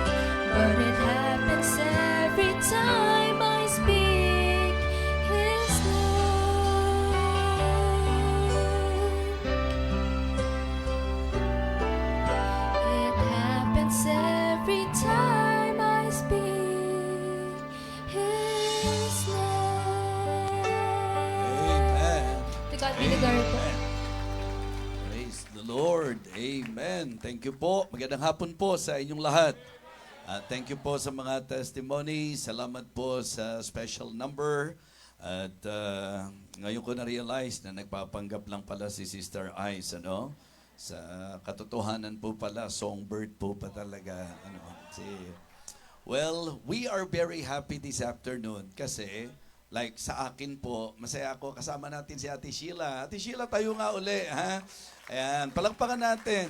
but it happens every time I speak His name. It happens every time I speak His name. Amen. To God be the glory po. Praise the Lord. Amen. Thank you po. Magandang hapon po sa inyong lahat. Thank you po sa mga testimony. Salamat po sa special number. At ngayon ko na-realize na nagpapanggap lang pala si Sister Ice, ano? Sa katotohanan po pala, songbird po pa talaga. Well, we are very happy this afternoon kasi like sa akin po, masaya ako kasama natin si Ate Sheila. Ate Sheila, tayo nga uli, ha? Ayan, palakpakan natin.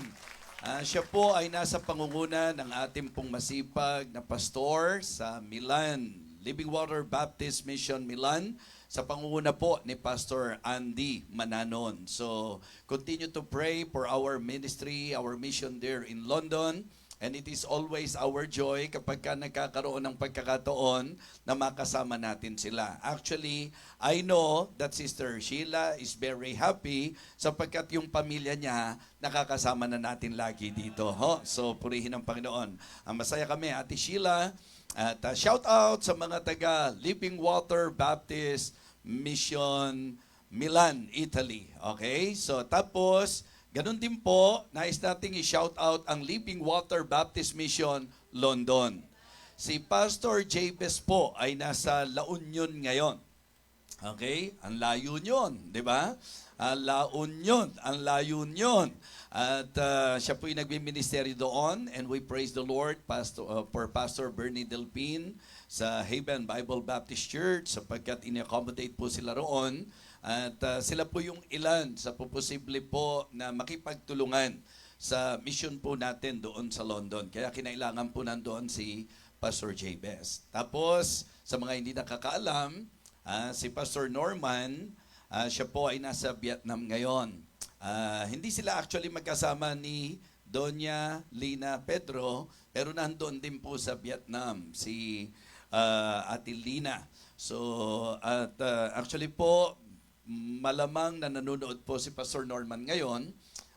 Siya po ay nasa pangunguna ng ating pong masipag na pastor sa Milan, Living Water Baptist Mission Milan, sa pangunguna po ni Pastor Andy Mananon. So, continue to pray for our ministry, our mission there in London. And it is always our joy kapag ka nagkakaroon ng pagkakataon na makasama natin sila. Actually, I know that Sister Sheila is very happy sapagkat yung pamilya niya nakakasama na natin lagi dito. Ho? So, purihin ang Panginoon. Masaya kami, Ate Sheila. At shout out sa mga taga Living Water Baptist Mission Milan, Italy. Okay? So, tapos, ganun din po, nais nating i-shout out ang Living Water Baptist Mission, London. Si Pastor Jabez po ay nasa La Union ngayon. Okay? Ang layo nyon, di ba? La Union, ang layo nyon. At siya po yung nagbiministeri doon, and we praise the Lord for Pastor Bernie Delpin sa Haven Bible Baptist Church sapagkat in-accommodate po sila roon. At sila po yung ilan sa posible po na makipagtulungan sa mission po natin doon sa London. Kaya kinailangan po nandoon si Pastor Jabez. Tapos, sa mga hindi nakakaalam, si Pastor Norman, siya po ay nasa Vietnam ngayon. Hindi sila actually magkasama ni Doña Lina Pedro, pero nandoon din po sa Vietnam si Ate Lina. So, at actually po, malamang na nanonood po si Pastor Norman ngayon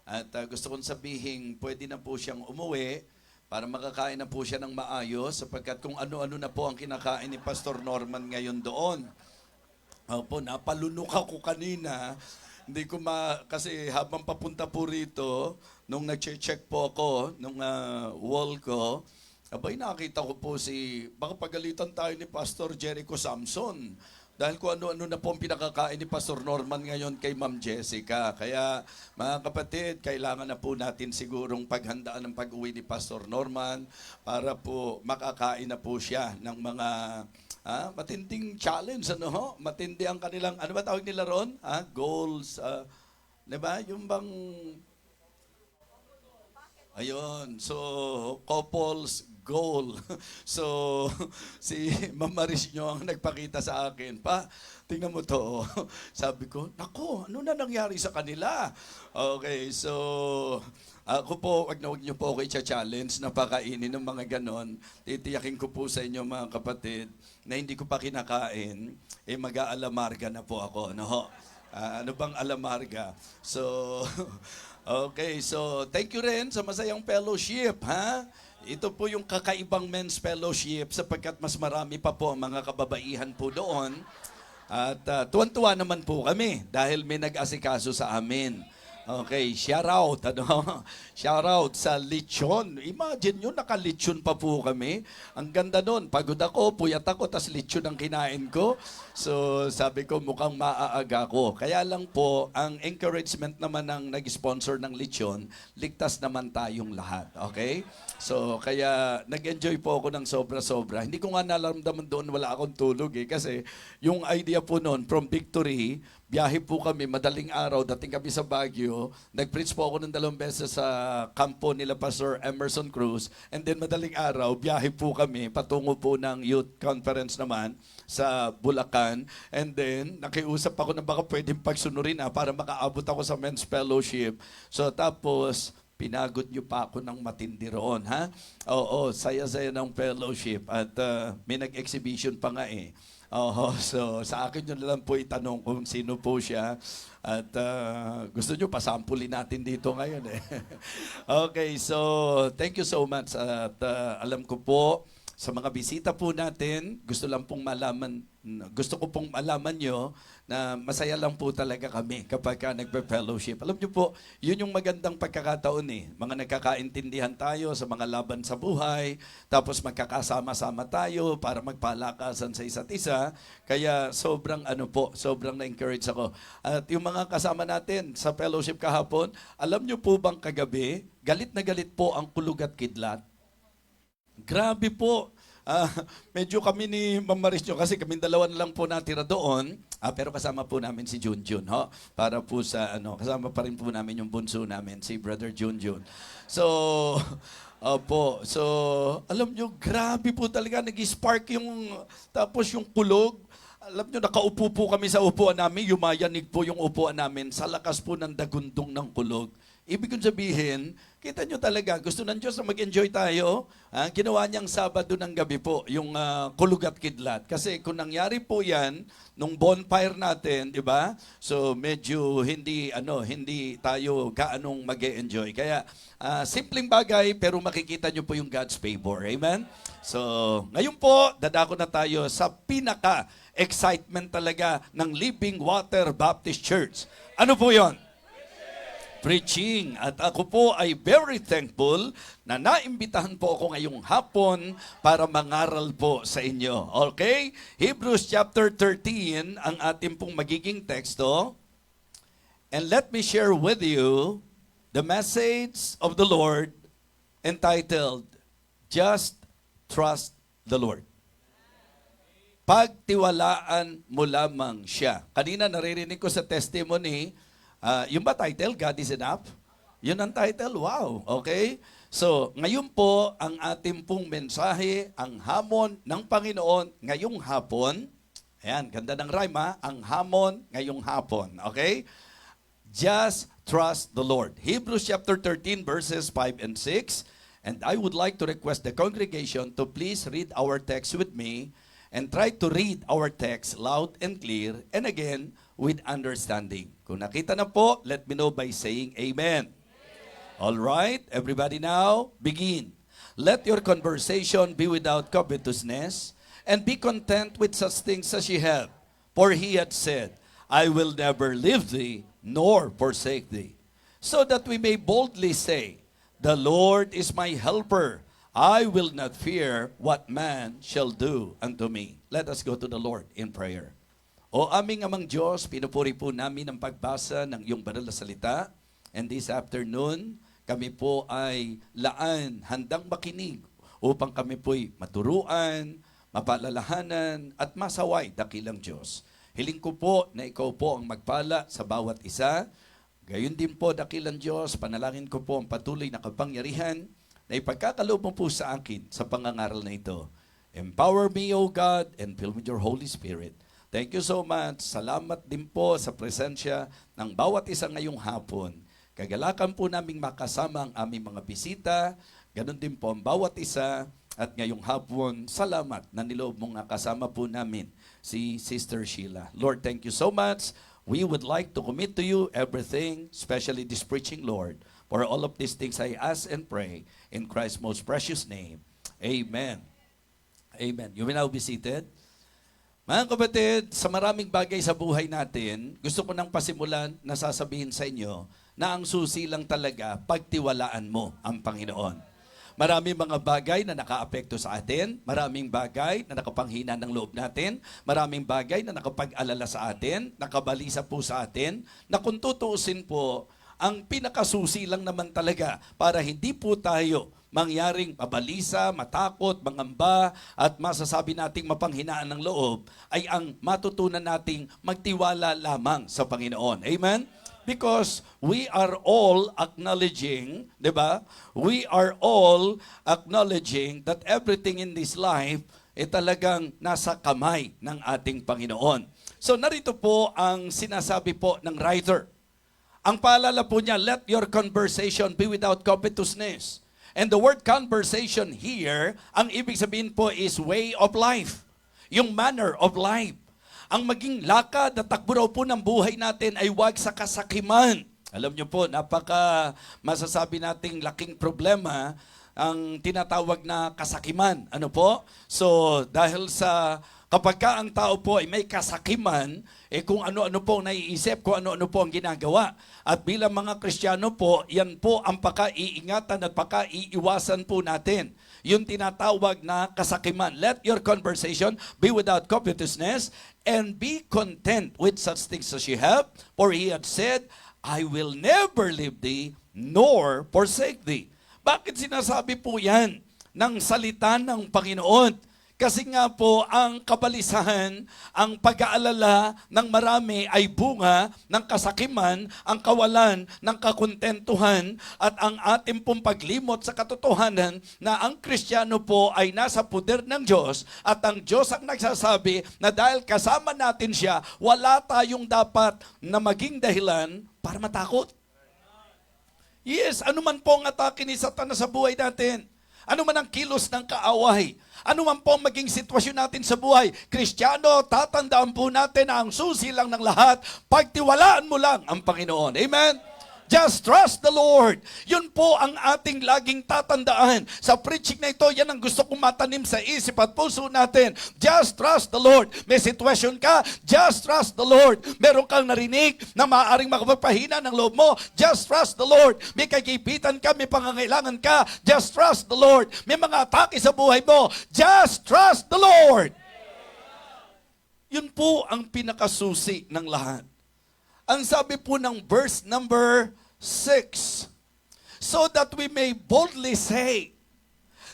at gusto kong sabihin pwede na po siyang umuwi para makakain na po siya ng maayos sapagkat kung ano-ano na po ang kinakain ni Pastor Norman ngayon doon. Opo, napalunok ako kanina. Hindi ko kasi habang papunta po rito, nung nag-check po ako, nung wall ko, abay nakita ko po baka pagalitan tayo ni Pastor Jericho Samson. Dahil kung ano-ano na po ang pinakakain ni Pastor Norman ngayon kay Ma'am Jessica. Kaya mga kapatid, kailangan na po natin sigurong paghandaan ng pag-uwi ni Pastor Norman para po makakain na po siya ng mga matinding challenge. Matindi ang kanilang, ano ba tawag nila ron? Goals. Diba? Yung bang... Ayun. So, couples goal. So, si Ma'am Maris nyo ang nagpakita sa akin, pa, tingnan mo to. Sabi ko, naku, ano na nangyari sa kanila? Okay, so, ako po, wag niyo po ako i-challenge na pakainin ng mga ganon. Titiyakin ko po sa inyo mga kapatid na hindi ko pa kinakain, mag-aalamarga na po ako. No? Ano bang alamarga? So, okay, so thank you rin sa masayang fellowship, ha? Ito po yung kakaibang men's fellowship sapagkat mas marami pa po ang mga kababaihan po doon. At tuwan-tuwa naman po kami dahil may nag-asikaso sa amin. Okay, shout out, shout out sa lechon. Imagine nyo, naka-lechon pa po kami. Ang ganda nun, pagod ako, puyat ako, tas lechon ang kinain ko. So, sabi ko, mukhang maaaga ko. Kaya lang po, ang encouragement naman ng nag-sponsor ng lechon, ligtas naman tayong lahat, okay? So, kaya nag-enjoy po ako ng sobra-sobra. Hindi ko nga nalamdaman doon, wala akong tulog kasi yung idea po noon, from Victory, biyahe po kami, madaling araw, dating kami sa Baguio. Nag-preach po ako ng 2 beses sa kampo nila Pastor Emerson Cruz. And then madaling araw, biyahe po kami, patungo po ng youth conference naman sa Bulacan. And then, nakiusap ako na baka pwedeng pagsunurin para makaabot ako sa men's fellowship. So tapos, pinagod niyo pa ako ng matindi roon, ha? Oo, saya-saya ng fellowship. At may nag-exhibition pa nga so sa akin yun lang po itanong kung sino po siya. At gusto nyo, pasampulin natin dito ngayon Okay, so thank you so much. At alam ko po, sa mga bisita po natin, gusto ko pong malaman nyo na masaya lang po talaga kami kapag nagpe-fellowship. Alam nyo po, yun yung magandang pagkakataon Mga nagkakaintindihan tayo sa mga laban sa buhay, tapos magkakasama-sama tayo para magpalakasan sa isa't isa. Kaya sobrang sobrang na-encourage ako. At yung mga kasama natin sa fellowship kahapon, alam nyo po bang kagabi, galit na galit po ang kulog at kidlat? Grabe po. Medyo kami ni Ma'am Maris nyo kasi kami dalawa na lang po natira doon. Pero kasama po namin si Junjun, para po sa kasama pa rin po namin yung bunso namin, si Brother Junjun. So, so alam nyo, grabe po talaga, nag-spark tapos yung kulog. Alam nyo, nakaupo po kami sa upuan namin, yumayanig po yung upuan namin sa lakas po ng dagundong ng kulog. Ibig kong sabihin, kita nyo talaga, gusto ng Diyos na mag-enjoy tayo. Ginawa niyang Sabado ng gabi po, yung kulog at kidlat. Kasi kung nangyari po yan, nung bonfire natin, di ba? So medyo hindi tayo gaanong mag-enjoy. Kaya simpleng bagay, pero makikita nyo po yung God's favor. Amen? So ngayon po, dadako na tayo sa pinaka-excitement talaga ng Living Water Baptist Church. Ano po yon? Preaching. At ako po ay very thankful na naimbitahan po ako ngayong hapon para mangaral po sa inyo. Okay? Hebrews chapter 13 ang ating pong magiging teksto. And let me share with you the message of the Lord entitled, Just Trust the Lord. Pagtiwalaan mo lamang siya. Kanina naririnig ko sa testimony, yung ba title, God is Enough? Yun ang title, wow, okay? So, ngayon po, ang ating pong mensahe, ang hamon ng Panginoon ngayong hapon, ayan, ganda ng rhyme ang hamon ngayong hapon, okay? Just trust the Lord. Hebrews chapter 13 verses 5 and 6, and I would like to request the congregation to please read our text with me, and try to read our text loud and clear, and again, with understanding. Kung nakita na po, let me know by saying amen. All right, everybody now, begin. Let your conversation be without covetousness, and be content with such things as ye have. For he had said, I will never leave thee, nor forsake thee. So that we may boldly say, the Lord is my helper. I will not fear what man shall do unto me. Let us go to the Lord in prayer. O aming amang Diyos, pinupuri po namin ang pagbasa ng iyong banal na salita. And this afternoon, kami po ay handang makinig upang kami po'y maturuan, mapalalahanan, at masaway dakilang Diyos. Hiling ko po na ikaw po ang magpala sa bawat isa. Gayon din po dakilang Diyos, panalangin ko po ang patuloy na kapangyarihan na ipagkakaloob mo po sa akin sa pangangaral na ito. Empower me, O God, and fill me with your Holy Spirit. Thank you so much. Salamat din po sa presensya ng bawat isa ngayong hapon. Kagalakan po naming makasama ang aming mga bisita. Ganon din po ang bawat isa. At ngayong hapon, salamat na niloob mong kasama po namin si Sister Sheila. Lord, thank you so much. We would like to commit to you everything, especially this preaching, Lord. For all of these things I ask and pray in Christ's most precious name. Amen. Amen. You may now be seated. Mga kapatid, sa maraming bagay sa buhay natin, gusto ko nang pasimulan na sasabihin sa inyo na ang susi lang talaga pagtiwalaan mo ang Panginoon. Maraming mga bagay na nakaapekto sa atin, maraming bagay na nakapanghina ng loob natin, maraming bagay na nakapag-alala sa atin, nakabalisa po sa atin, na kung tutuusin po, ang pinakasusi lang naman talaga para hindi po tayo mangyaring mabalisa, matakot, mangamba, at masasabi nating mapanghinaan ng loob, ay ang matutunan nating magtiwala lamang sa Panginoon. Amen? Because we are all acknowledging, di ba? We are all acknowledging that everything in this life ay talagang nasa kamay ng ating Panginoon. So narito po ang sinasabi po ng writer. Ang paalala po niya, let your conversation be without covetousness. And the word conversation here, ang ibig sabihin po is way of life. Yung manner of life. Ang maging lakad at takbo raw po ng buhay natin ay wag sa kasakiman. Alam niyo po, napaka masasabi nating laking problema ang tinatawag na kasakiman. Ano po? So, dahil sa kapag ka ang tao po ay may kasakiman, kung ano-ano po ang naiisip, kung ano-ano po ang ginagawa. At bilang mga Kristiyano po, yan po ang paka-iingatan at paka-iiwasan po natin. Yung tinatawag na kasakiman. Let your conversation be without covetousness and be content with such things as you have. For he had said, I will never leave thee nor forsake thee. Bakit sinasabi po yan ng salita ng Panginoon? Kasi nga po, ang kabalisahan, ang pag-aalala ng marami ay bunga ng kasakiman, ang kawalan ng kakontentuhan, at ang ating pong paglimot sa katotohanan na ang Kristiyano po ay nasa poder ng Diyos, at ang Diyos ang nagsasabi na dahil kasama natin siya, wala tayong dapat na maging dahilan para matakot. Yes, ano man po ang atake ni Satanas sa buhay natin, ano man ang kilos ng kaaway, ano man po ang maging sitwasyon natin sa buhay, Kristiyano, tatandaan po natin na ang susi lang ng lahat, pagtiwalaan mo lang ang Panginoon. Amen? Just trust the Lord. Yun po ang ating laging tatandaan. Sa preaching na ito, yan ang gusto kong matanim sa isip at puso natin. Just trust the Lord. May sitwasyon ka, just trust the Lord. Meron kang narinig na maaaring makapagpahina ng loob mo, just trust the Lord. May kagipitan ka, may pangangailangan ka, just trust the Lord. May mga atake sa buhay mo, just trust the Lord. Yun po ang pinakasusi ng lahat. Ang sabi po ng verse number 6, so that we may boldly say,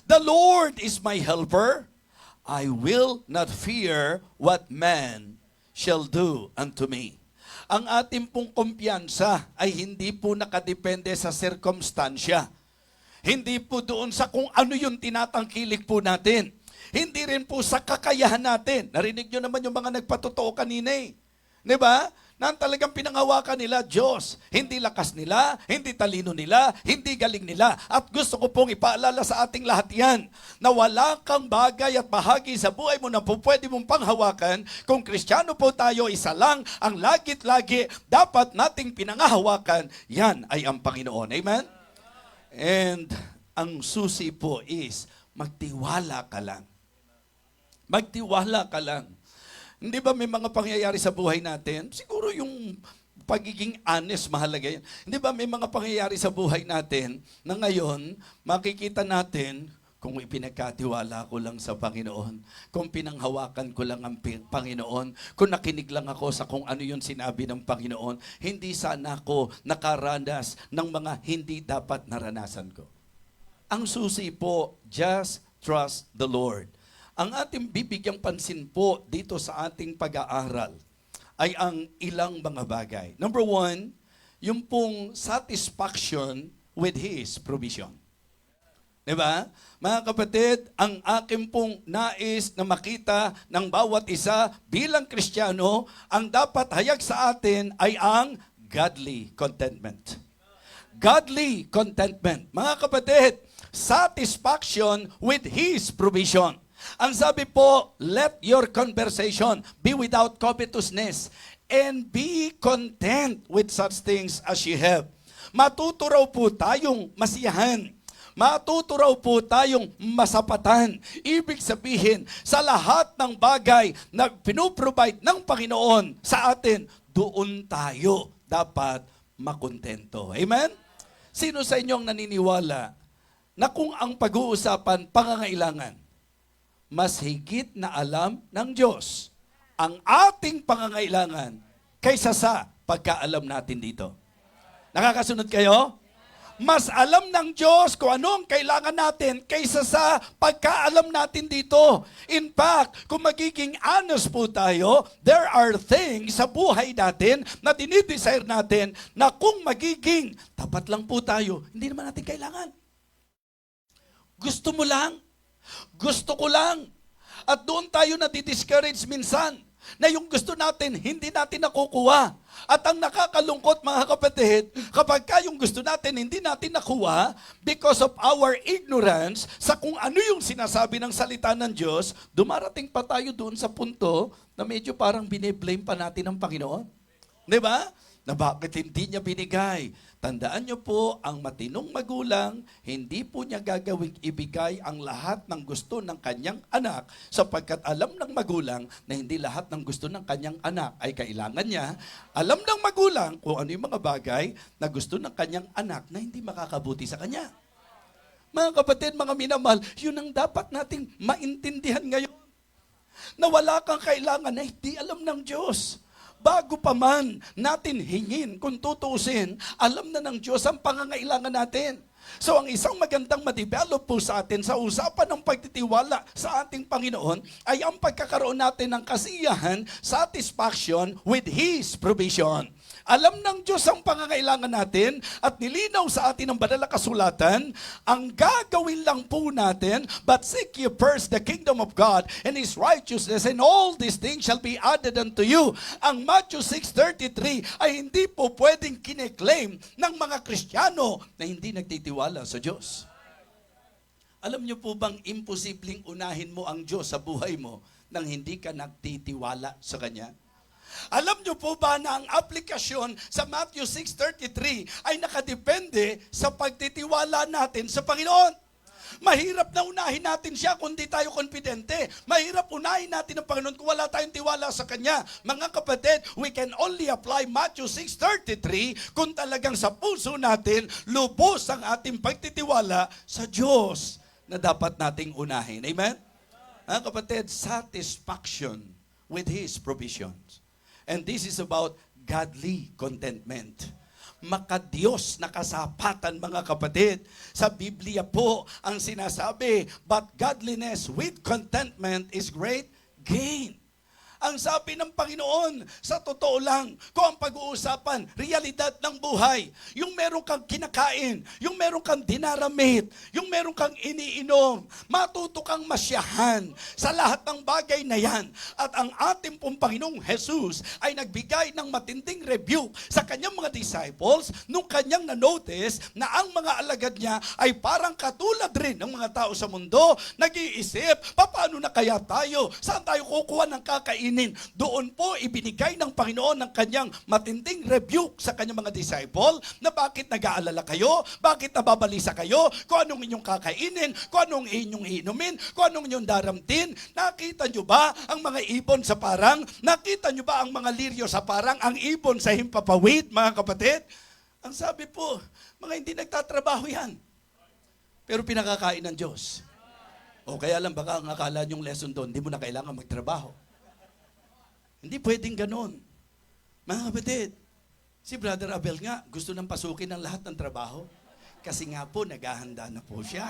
the Lord is my helper, I will not fear what man shall do unto me. Ang ating pong kumpiyansa ay hindi po nakadepende sa sirkumstansya. Hindi po doon sa kung ano yung tinatangkilik po natin. Hindi rin po sa kakayahan natin. Narinig nyo naman yung mga nagpatotoo kanina eh. Diba? Na talagang pinangawakan nila Diyos. Hindi lakas nila, hindi talino nila, hindi galing nila. At gusto ko pong ipaalala sa ating lahat yan, na wala kang bagay at bahagi sa buhay mo na po pwede mong panghawakan. Kung Kristiyano po tayo, isa lang ang lagit-lagi dapat nating pinangahawakan. Yan ay ang Panginoon. Amen? And ang susi po is, magtiwala ka lang. Magtiwala ka lang. Hindi ba may mga pangyayari sa buhay natin? Siguro yung pagiging honest, mahalaga yan. Hindi ba may mga pangyayari sa buhay natin na ngayon, makikita natin kung ipinagkatiwala ko lang sa Panginoon, kung pinanghawakan ko lang ang Panginoon, kung nakinig lang ako sa kung ano yung sinabi ng Panginoon, hindi sana ako nakaranas ng mga hindi dapat naranasan ko. Ang susi po, just trust the Lord. Ang ating bibigyang pansin po dito sa ating pag-aaral ay ang ilang mga bagay. Number 1, yung pong satisfaction with His provision. Diba? Mga kapatid, ang akin pong nais na makita ng bawat isa bilang Kristiyano, ang dapat hayag sa atin ay ang godly contentment. Godly contentment. Mga kapatid, satisfaction with His provision. Ang sabi po, let your conversation be without covetousness and be content with such things as you have. Matuto raw po tayong masiyahan. Matuto raw po tayong masapatan. Ibig sabihin, sa lahat ng bagay na pinuprovide ng Panginoon sa atin, doon tayo dapat makontento. Amen? Sino sa inyong naniniwala na kung ang pag-uusapan pangangailangan, mas higit na alam ng Diyos ang ating pangangailangan kaysa sa pagkaalam natin dito? Nakakasunod kayo? Mas alam ng Diyos kung ano ang kailangan natin kaysa sa pagkaalam natin dito. In fact, kung magiging honest po tayo, there are things sa buhay natin na dinidesire natin na kung magiging tapat lang po tayo, hindi naman natin kailangan. Gusto mo lang, gusto ko lang. At doon tayo na-discourage minsan na yung gusto natin, hindi natin nakukuha. At ang nakakalungkot mga kapatid, kapag yung gusto natin, hindi natin nakuha because of our ignorance sa kung ano yung sinasabi ng salita ng Diyos, dumarating pa tayo doon sa punto na medyo parang bine-blame pa natin ang Panginoon. Di ba? Na bakit hindi niya binigay? Tandaan niyo po, ang matinong magulang, hindi po niya gagawing ibigay ang lahat ng gusto ng kanyang anak sapagkat alam ng magulang na hindi lahat ng gusto ng kanyang anak ay kailangan niya. Alam ng magulang kung ano yung mga bagay na gusto ng kanyang anak na hindi makakabuti sa kanya. Mga kapatid, mga minamahal, yun ang dapat nating maintindihan ngayon. Na wala kang kailangan na hindi alam ng Diyos. Bago pa man natin hingin, kung tutusin, alam na ng Diyos ang pangangailangan natin. So ang isang magandang ma-develop po sa atin sa usapan ng pagtitiwala sa ating Panginoon ay ang pagkakaroon natin ng kasiyahan, satisfaction with His provision. Alam ng Diyos ang pangangailangan natin at nilinaw sa atin ng banal na kasulatan, ang gagawin lang po natin, but seek ye first the kingdom of God and His righteousness, and all these things shall be added unto you. Ang Matthew 6:33 ay hindi po pwedeng kine-claim ng mga Kristiyano na hindi nagtitiwala sa Diyos. Alam niyo po bang imposibleng unahin mo ang Diyos sa buhay mo nang hindi ka nagtitiwala sa Kanya? Alam niyo po ba na ang aplikasyon sa Matthew 6:33 ay nakadepende sa pagtitiwala natin sa Panginoon? Mahirap na unahin natin siya kung di tayo konfidente. Mahirap unahin natin ang Panginoon kung wala tayong tiwala sa Kanya. Mga kapatid, we can only apply Matthew 6:33 kung talagang sa puso natin lubos ang ating pagtitiwala sa Diyos na dapat nating unahin. Amen? Mga kapatid, satisfaction with His provisions. And this is about godly contentment. Makadiyos na kasapatan, mga kapatid. Sa Biblia po ang sinasabi, but godliness with contentment is great gain. Ang sabi ng Panginoon, sa totoo lang, kung ang pag-uusapan, realidad ng buhay, yung meron kang kinakain, yung meron kang dinaramit, yung meron kang iniinom, matuto kang masyahan sa lahat ng bagay na yan. At ang ating pong Panginoong Jesus ay nagbigay ng matinding rebuke sa kanyang mga disciples nung kanyang na-notice na ang mga alagad niya ay parang katulad rin ng mga tao sa mundo, nag-iisip, paano na kaya tayo? Saan tayo kukuha ng kakainin? Doon po ibinigay ng Panginoon ng kanyang matinding rebuke sa kanyang mga disciple na bakit nag-aalala kayo, bakit nababalisa kayo, kung anong inyong kakainin, kung anong inyong inumin, kung anong inyong daramtin. Nakita nyo ba ang mga ibon sa parang? Nakita nyo ba ang mga liryo sa parang? Ang ibon sa himpapawid, mga kapatid? Ang sabi po, mga hindi nagtatrabaho yan. Pero pinakakain ng Diyos. O kaya lang baka ang akala nyong lesson doon, hindi mo na kailangan magtrabaho. Hindi pwedeng ganon. Mga kapatid, si Brother Abel nga, gusto nang pasukin ang lahat ng trabaho. Kasi nga po, naghahanda na po siya.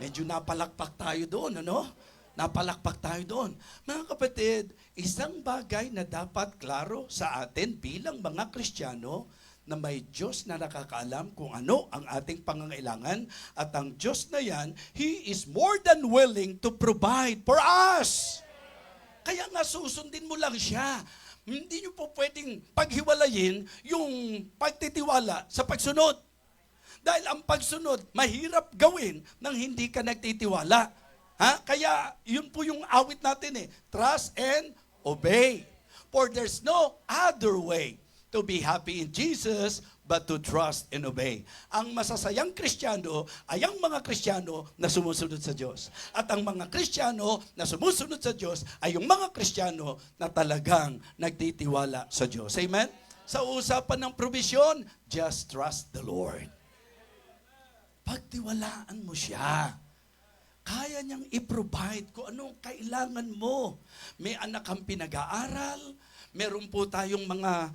Medyo napalakpak tayo doon, ano? Napalakpak tayo doon. Mga kapatid, isang bagay na dapat klaro sa atin bilang mga Kristiyano, na may Diyos na nakakaalam kung ano ang ating pangangailangan at ang Diyos na yan, He is more than willing to provide for us. Kaya nga susundin mo lang siya. Hindi nyo po pwedeng paghiwalayin yung pagtitiwala sa pagsunod. Dahil ang pagsunod, mahirap gawin nang hindi ka nagtitiwala. Kaya yun po yung awit natin Trust and obey. For there's no other way to be happy in Jesus but to trust and obey. Ang masasayang Kristiyano ay ang mga Kristiyano na sumusunod sa Diyos. At ang mga Kristiyano na sumusunod sa Diyos ay yung mga Kristiyano na talagang nagtitiwala sa Diyos. Amen? Sa usapan ng provision, just trust the Lord. Pagtiwalaan mo siya. Kaya niyang i-provide kung anong kailangan mo. May anak kang pinag-aaral, meron po tayong mga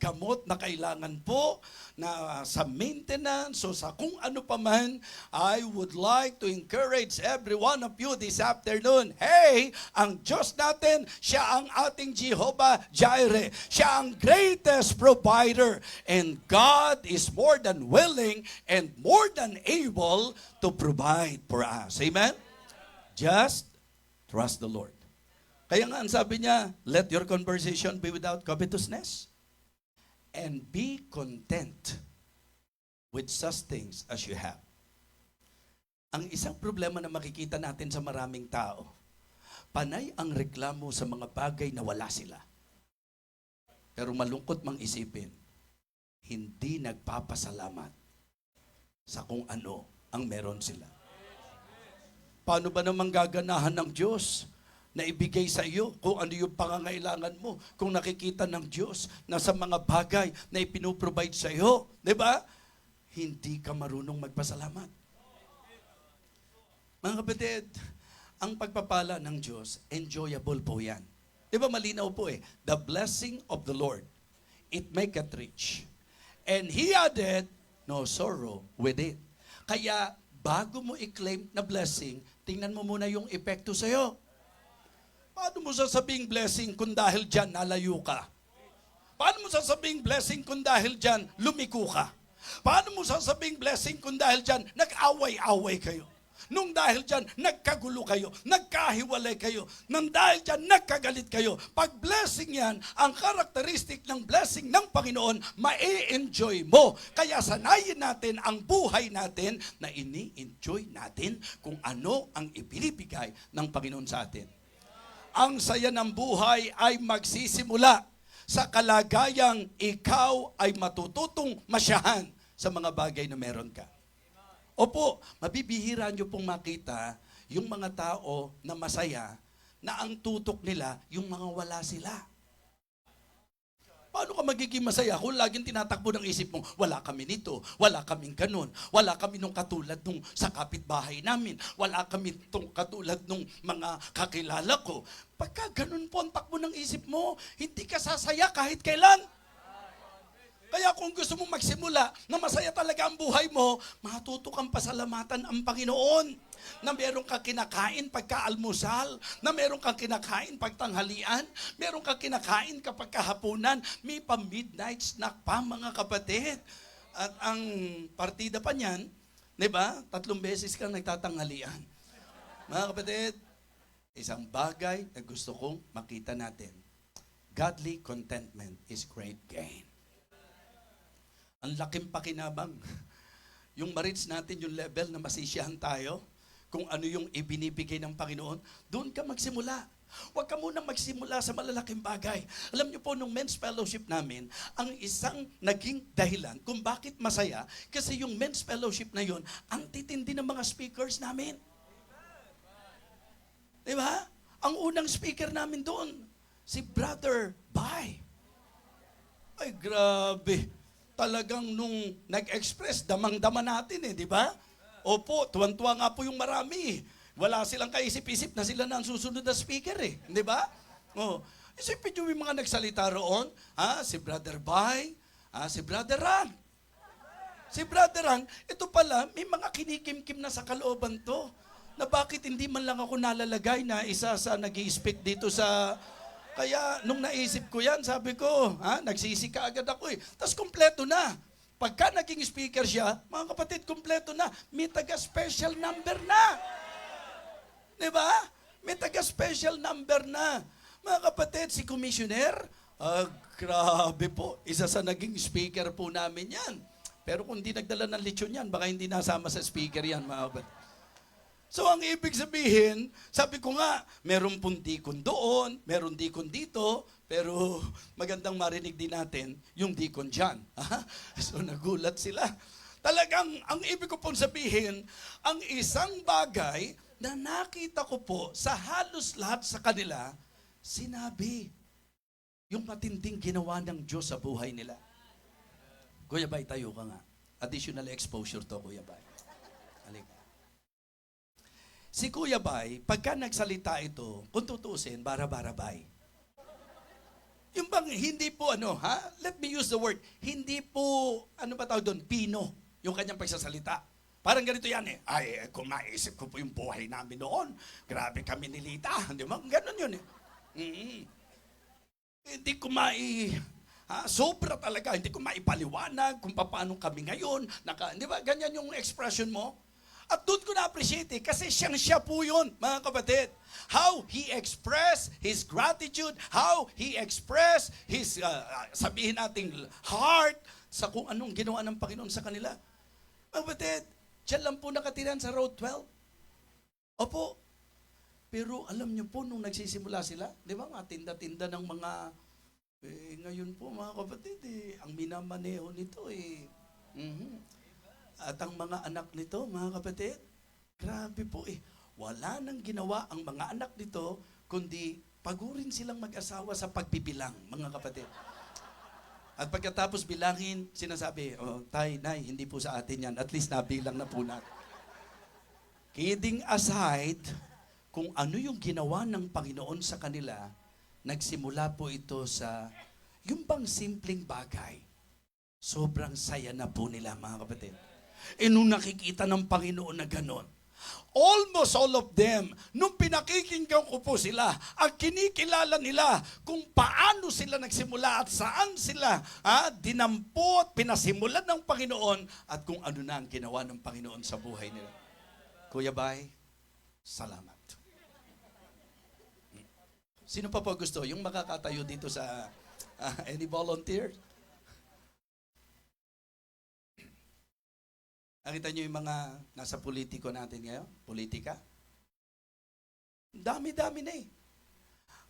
gamot na kailangan po na sa maintenance o sa kung ano pa man. I would like to encourage every one of you this afternoon. Hey, ang Diyos natin, siya ang ating Jehovah Jireh. Siya ang greatest provider. And God is more than willing and more than able to provide for us. Amen? Just trust the Lord. Kaya nga ang sabi niya, let your conversation be without covetousness and be content with such things as you have. Ang isang problema na makikita natin sa maraming tao, panay ang reklamo sa mga bagay na wala sila. Pero malungkot mang isipin, hindi nagpapasalamat sa kung ano ang meron sila. Paano ba namang gaganahan ng Diyos na ibigay sa iyo kung ano yung pangangailangan mo, kung nakikita ng Diyos na sa mga bagay na ipinoprovide sa iyo, di ba? Hindi ka marunong magpasalamat. Mga kapatid, ang pagpapala ng Diyos, enjoyable po yan. Di ba malinaw po the blessing of the Lord, it maketh rich. And He added no sorrow with it. Kaya, bago mo i-claim na blessing, tingnan mo muna yung epekto sa iyo. Paano mo sasabing blessing kung dahil dyan nalayo ka? Paano mo sasabing blessing kung dahil dyan lumiko ka? Paano mo sasabing blessing kung dahil dyan nag-away-away kayo? Nung dahil dyan nagkagulo kayo, nagkahiwalay kayo, nang dahil dyan nagkagalit kayo. Pag blessing yan, ang karakteristik ng blessing ng Panginoon, ma-enjoy mo. Kaya sanayin natin ang buhay natin na ini-enjoy natin kung ano ang ibinibigay ng Panginoon sa atin. Ang saya ng buhay ay magsisimula sa kalagayang ikaw ay matututong masyahan sa mga bagay na meron ka. Opo, mabibihira nyo pong makita yung mga tao na masaya na ang tutok nila yung mga wala sila. Paano ka magiging masaya kung laging tinatakbo ng isip mo, wala kami nito, wala kaming ganun, wala kami nung katulad nung sa kapitbahay namin, wala kami nung katulad nung mga kakilala ko. Pagka ganun po ang takbo ng isip mo, hindi ka sasaya kahit kailan. Kaya kung gusto mong magsimula na masaya talaga ang buhay mo, matuto kang pasalamatan ang Panginoon. Na meron kang kinakain pagka-almusal, na meron kang kinakain pagtanghalian, meron kang kinakain kapag kahapunan, may pa-midnight snack pa mga kapatid. At ang partida pa niyan, di ba? 3 beses kang nagtatanghalian. Mga kapatid, isang bagay na gusto kong makita natin. Godly contentment is great gain. Ang laking pakinabang. Yung ma-reach natin yung level na masisiyahan tayo, kung ano yung ibinibigay ng Panginoon, doon ka magsimula. Huwag ka munang magsimula sa malalaking bagay. Alam niyo po, nung men's fellowship namin, ang isang naging dahilan kung bakit masaya, kasi yung men's fellowship na yon, ang titindi ng mga speakers namin. Di ba? Ang unang speaker namin doon, si Brother Bai. Ay, grabe. Talagang nung nag-express, damang-dama natin di ba? Opo, tuwan-tuwa nga po yung marami. Wala silang kaisip-isip na sila na ang susunod na speaker di ba? Isipin nyo yung mga nagsalita roon, si Brother Bai, si Brother Ran. Si Brother Ran, ito pala, may mga kinikim-kim na sa kalooban to, na bakit hindi man lang ako nalalagay na isa sa nag-i-speak dito sa Kaya nung naisip ko yan, sabi ko, nagsisi ka agad ako eh. Tapos kompleto na. Pagka naging speaker siya, mga kapatid, kompleto na. May taga-special number na. Di ba? May taga-special number na. Mga kapatid, si Commissioner, grabe po. Isa sa naging speaker po namin yan. Pero kung di nagdala ng lechon yan, baka hindi nasama sa speaker yan, mga kapatid. So ang ibig sabihin, sabi ko nga, meron pong dikon doon, meron dikon dito, pero magandang marinig din natin yung dikon dyan. So nagulat sila. Talagang, ang ibig ko pong sabihin, ang isang bagay na nakita ko po sa halos lahat sa kanila, sinabi yung matinding ginawa ng Diyos sa buhay nila. Kuya Bay, tayo ka nga. Additional exposure to, Kuya Bay. Halika. Si Kuya Bay, pagka nagsalita ito, kung tutusin, bara-bara-bay. Yung bang hindi po let me use the word, hindi po, ano ba tawag doon, pino, yung kanyang pagsasalita. Parang ganito yan eh. Ay, kung maisip ko po yung buhay namin noon, grabe kami nilita. Di ba? Ganon yun eh. Hindi ko sobra talaga, hindi ko maipaliwanag kung paano kami ngayon. Di ba? Ganyan yung expression mo. At doon ko na-appreciate kasi siya po yun, mga kapatid. How he expressed his gratitude, how he expressed his, sabihin nating heart, sa kung anong ginawa ng Panginoon sa kanila. Mga kapatid, siya lang po nakatiran sa Road 12. Opo. Pero alam niyo po, nung nagsisimula sila, di ba, mga tinda-tinda ng mga, ngayon po mga kapatid, ang minamaneho nito at ang mga anak nito, mga kapatid, grabe po wala nang ginawa ang mga anak nito, kundi pagurin silang mag-asawa sa pagbibilang, mga kapatid. At pagkatapos bilangin, sinasabi, tay, nay, hindi po sa atin yan. At least nabilang na po natin. Kidding aside, kung ano yung ginawa ng Panginoon sa kanila, nagsimula po ito sa yung bang simpleng bagay. Sobrang saya na po nila, mga kapatid. Nung nakikita ng Panginoon na ganon, almost all of them, nung pinakikinggan ko po sila, ang kinikilala nila kung paano sila nagsimula at saan sila dinampot, pinasimulan ng Panginoon at kung ano na ang ginawa ng Panginoon sa buhay nila. Kuya Bay, salamat. Sino pa po gusto? Yung makakatayo dito sa any volunteer? Nakita niyo yung mga nasa politiko natin ngayon? Politika? Dami-dami na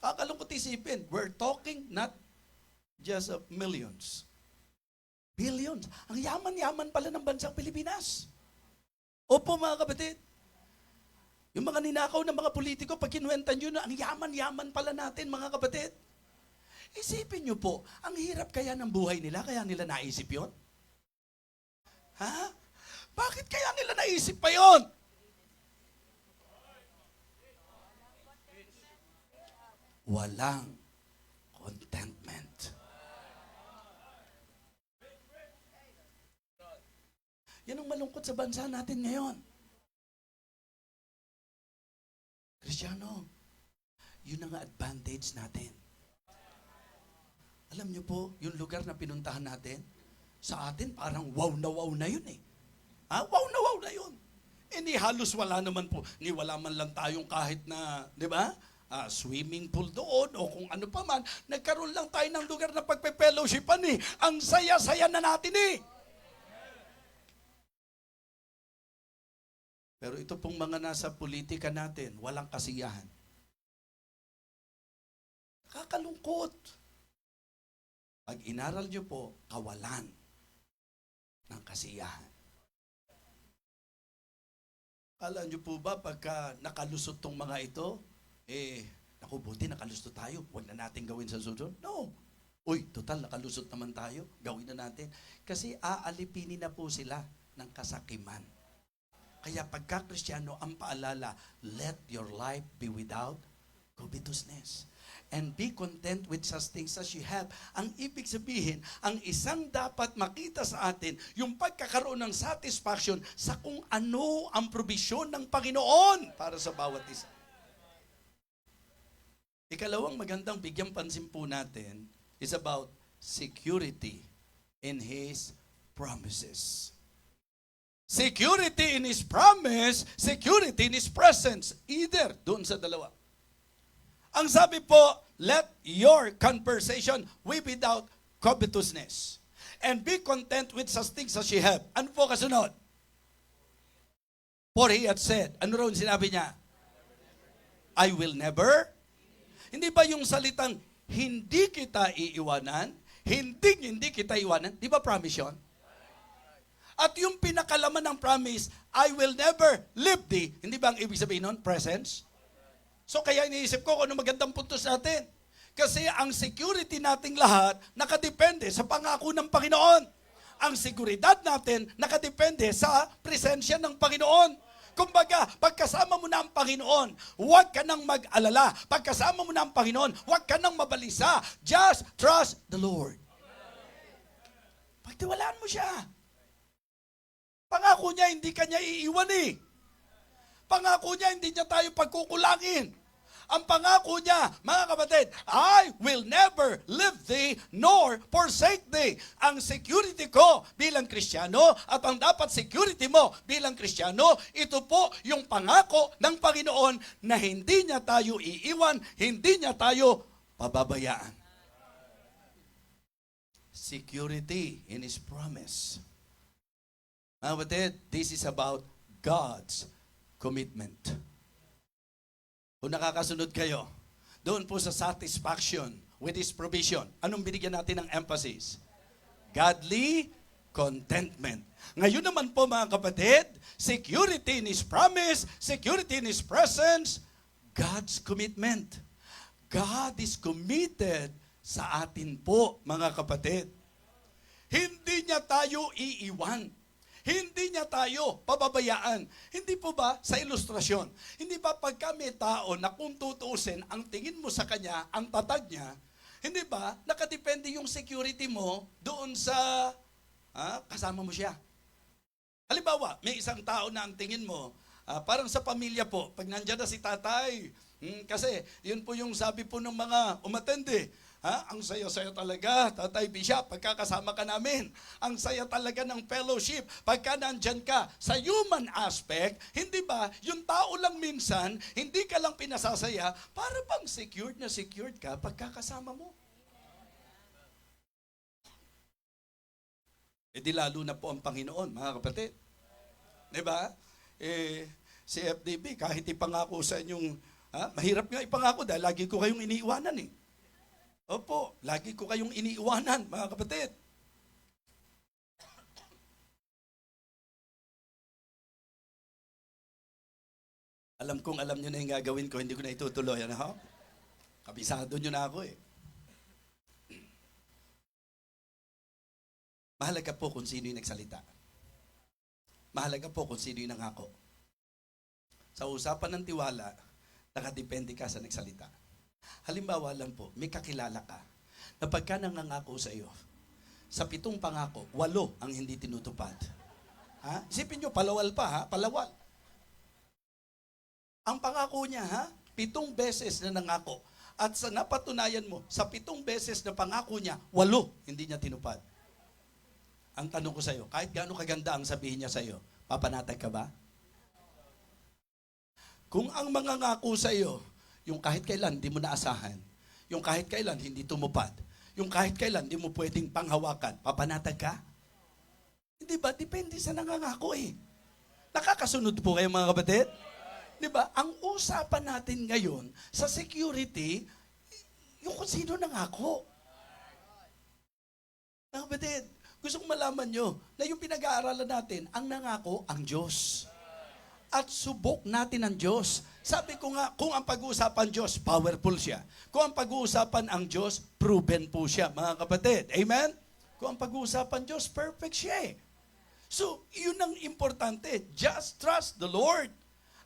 Kakalungkot isipin, we're talking not just of millions. Billions. Ang yaman-yaman pala ng bansang Pilipinas. Opo mga kapatid. Yung mga ninakaw ng mga politiko, pag kinuwentan nyo na, ang yaman-yaman pala natin mga kapatid. Isipin nyo po, ang hirap kaya ng buhay nila, kaya nila naisip yon? Bakit kaya nila naisip pa yon? Walang contentment. Yan ang malungkot sa bansa natin ngayon. Kristiyano, yun ang advantage natin. Alam niyo po, yung lugar na pinuntahan natin, sa atin parang wow na yun wow na yun. Ni halos wala naman po, ni wala man lang tayong kahit na, di ba? Swimming pool doon o kung ano pa man, nagkaroon lang tayo ng lugar na pagpe-fellowshipan Ang saya-saya na natin Pero ito pong mga nasa politika natin, walang kasiyahan. Kakalungkot. Pag inaral nyo po, kawalan ng kasiyahan. Kala nyo po ba pagka nakalusot tong mga ito, naku, buti nakalusot tayo, huwag na natin gawin sa susunod? No. Uy, total, nakalusot naman tayo, gawin na natin. Kasi aalipinin na po sila ng kasakiman. Kaya pagka Kristiyano, ang paalala, let your life be without covetousness. And be content with such things as you have. Ang ibig sabihin, ang isang dapat makita sa atin, yung pagkakaroon ng satisfaction sa kung ano ang probisyon ng Panginoon para sa bawat isa. Ikalawang magandang bigyang pansin po natin is about security in His promises. Security in His promise, security in His presence. Either, doon sa dalawa. Ang sabi po, let your conversation be without covetousness. And be content with such things as ye have. Ano po kasunod? For He had said, ano ron sinabi niya? I will never. Hindi ba yung salitang, hindi kita iiwanan, hindi kita iwanan, di ba promise yun? At yung pinakalaman ng promise, I will never leave thee. Hindi ba ang ibig sabihin nun? Presence? So kaya iniisip ko kung ano magandang puntos natin. Kasi ang security nating lahat nakadepende sa pangako ng Panginoon. Ang seguridad natin nakadepende sa presensya ng Panginoon. Kumbaga, pagkasama mo na ang Panginoon, huwag ka nang mag-alala. Pagkasama mo na ang Panginoon, huwag ka nang mabalisa. Just trust the Lord. Pagtiwalaan mo siya. Pangako niya, hindi ka niya iiwan eh. Pangako niya, hindi niya tayo pagkukulangin. Ang pangako niya, mga kapatid, I will never leave thee nor forsake thee. Ang security ko bilang Kristiyano at ang dapat security mo bilang Kristiyano, ito po yung pangako ng Panginoon na hindi niya tayo iiwan, hindi niya tayo pababayaan. Security in His promise. Mga kapatid, this is about God's commitment. Kung nakakasunod kayo, doon po sa satisfaction with His provision, anong binigyan natin ng emphasis? Godly contentment. Ngayon naman po mga kapatid, security in His promise, security in His presence, God's commitment. God is committed sa atin po mga kapatid. Hindi niya tayo iiwan. Hindi niya tayo pababayaan. Hindi po ba sa ilustrasyon? Hindi ba pagka may tao na kung tutuusin, ang tingin mo sa kanya, ang tatag niya, hindi ba nakadepende yung security mo doon sa kasama mo siya? Halimbawa, may isang tao na ang tingin mo, parang sa pamilya po, pag nandyan na si tatay, kasi yun po yung sabi po ng mga umatende, ang saya-saya talaga, Tatay Bishop, pagkakasama ka namin. Ang saya talaga ng fellowship. Pagka nandyan ka sa human aspect, hindi ba, yung tao lang minsan, hindi ka lang pinasasaya, para bang secured na secured ka pagkakasama mo. E di lalo na po ang Panginoon, mga kapatid. Diba? Si FDB, kahit ipangako sa inyong, mahirap nga ipangako dahil lagi ko kayong iniiwanan eh. Opo, lagi ko kayong iniiwanan, mga kapatid. Alam kong alam nyo na yung gagawin ko, hindi ko na itutuloy. Ano ho? Kabisado nyo na ako eh. Mahalaga po kung sino yung nagsalita. Mahalaga po kung sino yung nangako. Sa usapan ng tiwala, nakadepende ka sa nagsalita. Halimbawa lang po, may kakilala ka na pagka nangangako sa iyo, sa 7 pangako, 8 ang hindi tinutupad. Isipin nyo, palawal pa palawal. Ang pangako niya 7 beses na nangako. At sa napatunayan mo, sa 7 beses na pangako niya, 8 hindi niya tinupad. Ang tanong ko sa iyo, kahit gaano kaganda ang sabihin niya sa iyo, papanatag ka ba? Kung ang mga ngako sa iyo, yung kahit kailan hindi mo naasahan, yung kahit kailan hindi tumupad, yung kahit kailan hindi mo pwedeng panghawakan, papanatag ka? Hindi ba? Depende sa nangangako eh. Nakakasunod po kayo mga kapatid? Di ba? Ang usapan natin ngayon sa security, yung kung sino nangako. Mga kapatid, gusto kong malaman nyo na yung pinag-aaralan natin, ang nangako, ang Diyos. At subok natin ang Diyos. Sabi ko nga, kung ang pag-uusapan Diyos, powerful siya. Kung ang pag-uusapan ang Diyos, proven po siya, mga kapatid. Amen? Kung ang pag-uusapan Diyos, perfect siya eh. So, yun ang importante. Just trust the Lord.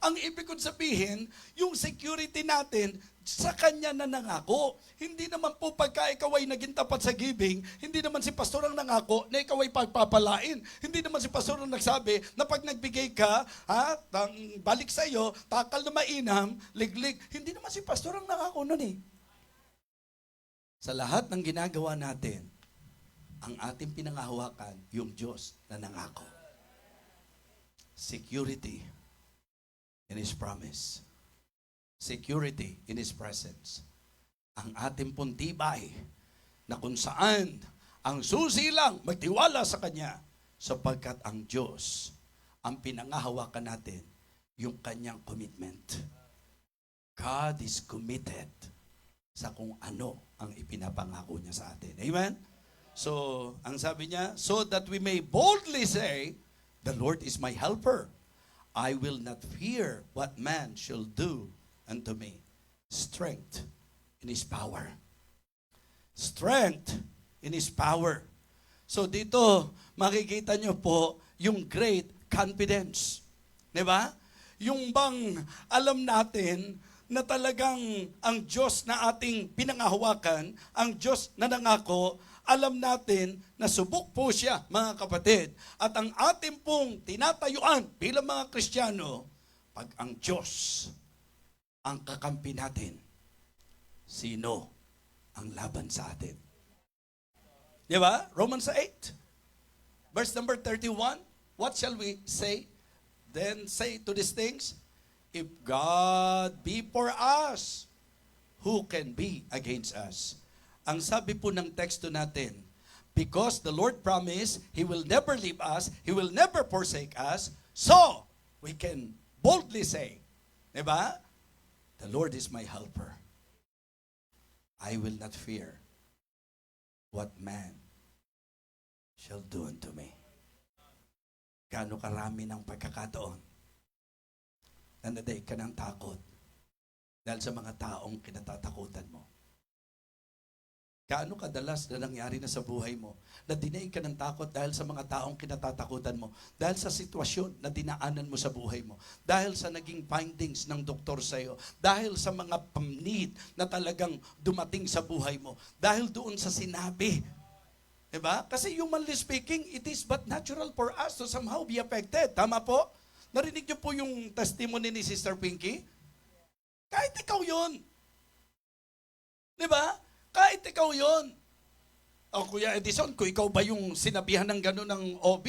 Ang ibig kong sabihin, yung security natin, sa Kanya na nangako. Hindi naman po pagka ikaw ay naging tapat sa giving, hindi naman si pastor ang nangako na ikaw ay pagpapalain. Hindi naman si pastor ang nagsabi na pag nagbigay ka, balik sa iyo, takal na mainam, liglig. Hindi naman si pastor ang nangako nun eh. Sa lahat ng ginagawa natin, ang ating pinangahawakan, yung Diyos na nangako. Security in His promise. Security in His presence. Ang ating puntibay na kung saan ang susi lang magtiwala sa Kanya sapagkat ang Diyos ang pinangahawakan natin yung Kanyang commitment. God is committed sa kung ano ang ipinapangako niya sa atin. Amen? So, ang sabi niya, so that we may boldly say, the Lord is my helper. I will not fear what man shall do unto me. Strength in His power. Strength in His power. So dito, makikita niyo po yung great confidence. Diba? Yung bang alam natin na talagang ang Diyos na ating pinangahawakan, ang Diyos na nangako, alam natin na subok po siya, mga kapatid. At ang ating pong tinatayuan bilang mga Kristiyano, pag ang Diyos ang kakampi natin, sino ang laban sa atin? Di ba? Romans 8, verse number 31, what shall we say? Then say to these things, if God be for us, who can be against us? Ang sabi po ng teksto natin, because the Lord promised, He will never leave us, He will never forsake us, so we can boldly say, diba? The Lord is my helper. I will not fear what man shall do unto me. Gaano karami ng pagkakataon na naday ka ng takot dahil sa mga taong kinatatakutan mo. Gaano kadalas na nangyari na sa buhay mo na dinaig ka ng takot dahil sa mga taong kinatatakutan mo, dahil sa sitwasyon na dinaanan mo sa buhay mo, dahil sa naging findings ng doktor sa iyo, dahil sa mga panid na talagang dumating sa buhay mo, dahil doon sa sinabi. Diba? Kasi humanly speaking, it is but natural for us to somehow be affected. Tama po? Narinig niyo po yung testimony ni Sister Pinky? Kahit ikaw yun. Diba? Kahit ikaw yun. O Kuya Edison, kung ikaw ba yung sinabihan ng gano'n ng OB,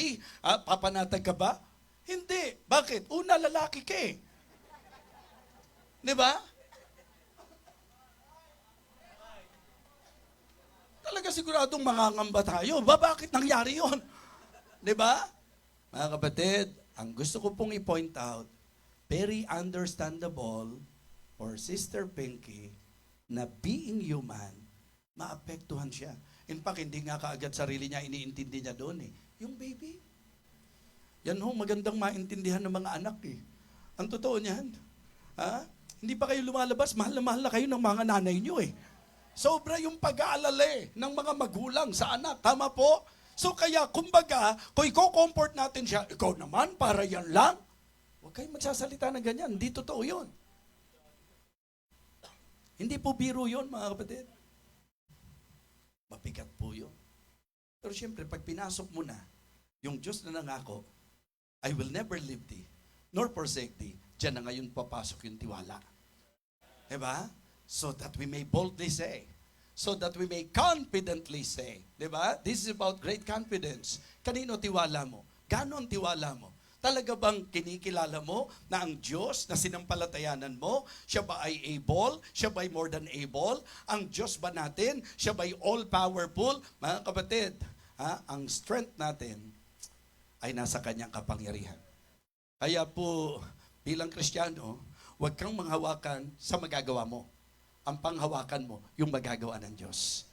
papanatag ka ba? Hindi. Bakit? Una, lalaki ka eh. Diba? Talaga siguradong mangangamba tayo. Bakit nangyari yun? Diba? Mga kapatid, ang gusto ko pong i-point out, very understandable for Sister Pinky na being human, maapektuhan siya. In fact, hindi nga kaagad sarili niya iniintindi niya doon eh. Yung baby. Yan ho, magandang maintindihan ng mga anak eh. Ang totoo niyan. Ha? Hindi pa kayo lumalabas, mahal na kayo ng mga nanay niyo eh. Sobra yung pag-aalala eh, ng mga magulang sa anak. Tama po? So kaya, kumbaga, kung i-comfort natin siya, ikaw naman, para yan lang. Huwag kayong magsasalita ng ganyan. Hindi totoo yun. Hindi po biro yun, mga kapatid. Mabigat po yun. Pero siyempre, pag pinasok mo na, yung Diyos na nangako, I will never leave thee, nor forsake thee, diyan na ngayon papasok yung tiwala. Diba? So that we may boldly say, so that we may confidently say. Diba? This is about great confidence. Kanino tiwala mo? Gaano ang tiwala mo? Talaga bang kinikilala mo na ang Diyos na sinampalatayanan mo, siya ba ay able? Siya ba ay more than able? Ang Diyos ba natin? Siya ba ay all-powerful? Mga kapatid, ang strength natin ay nasa kanyang kapangyarihan. Kaya po, bilang Kristiyano, huwag kang manghawakan sa magagawa mo. Ang panghawakan mo, yung magagawa ng Diyos.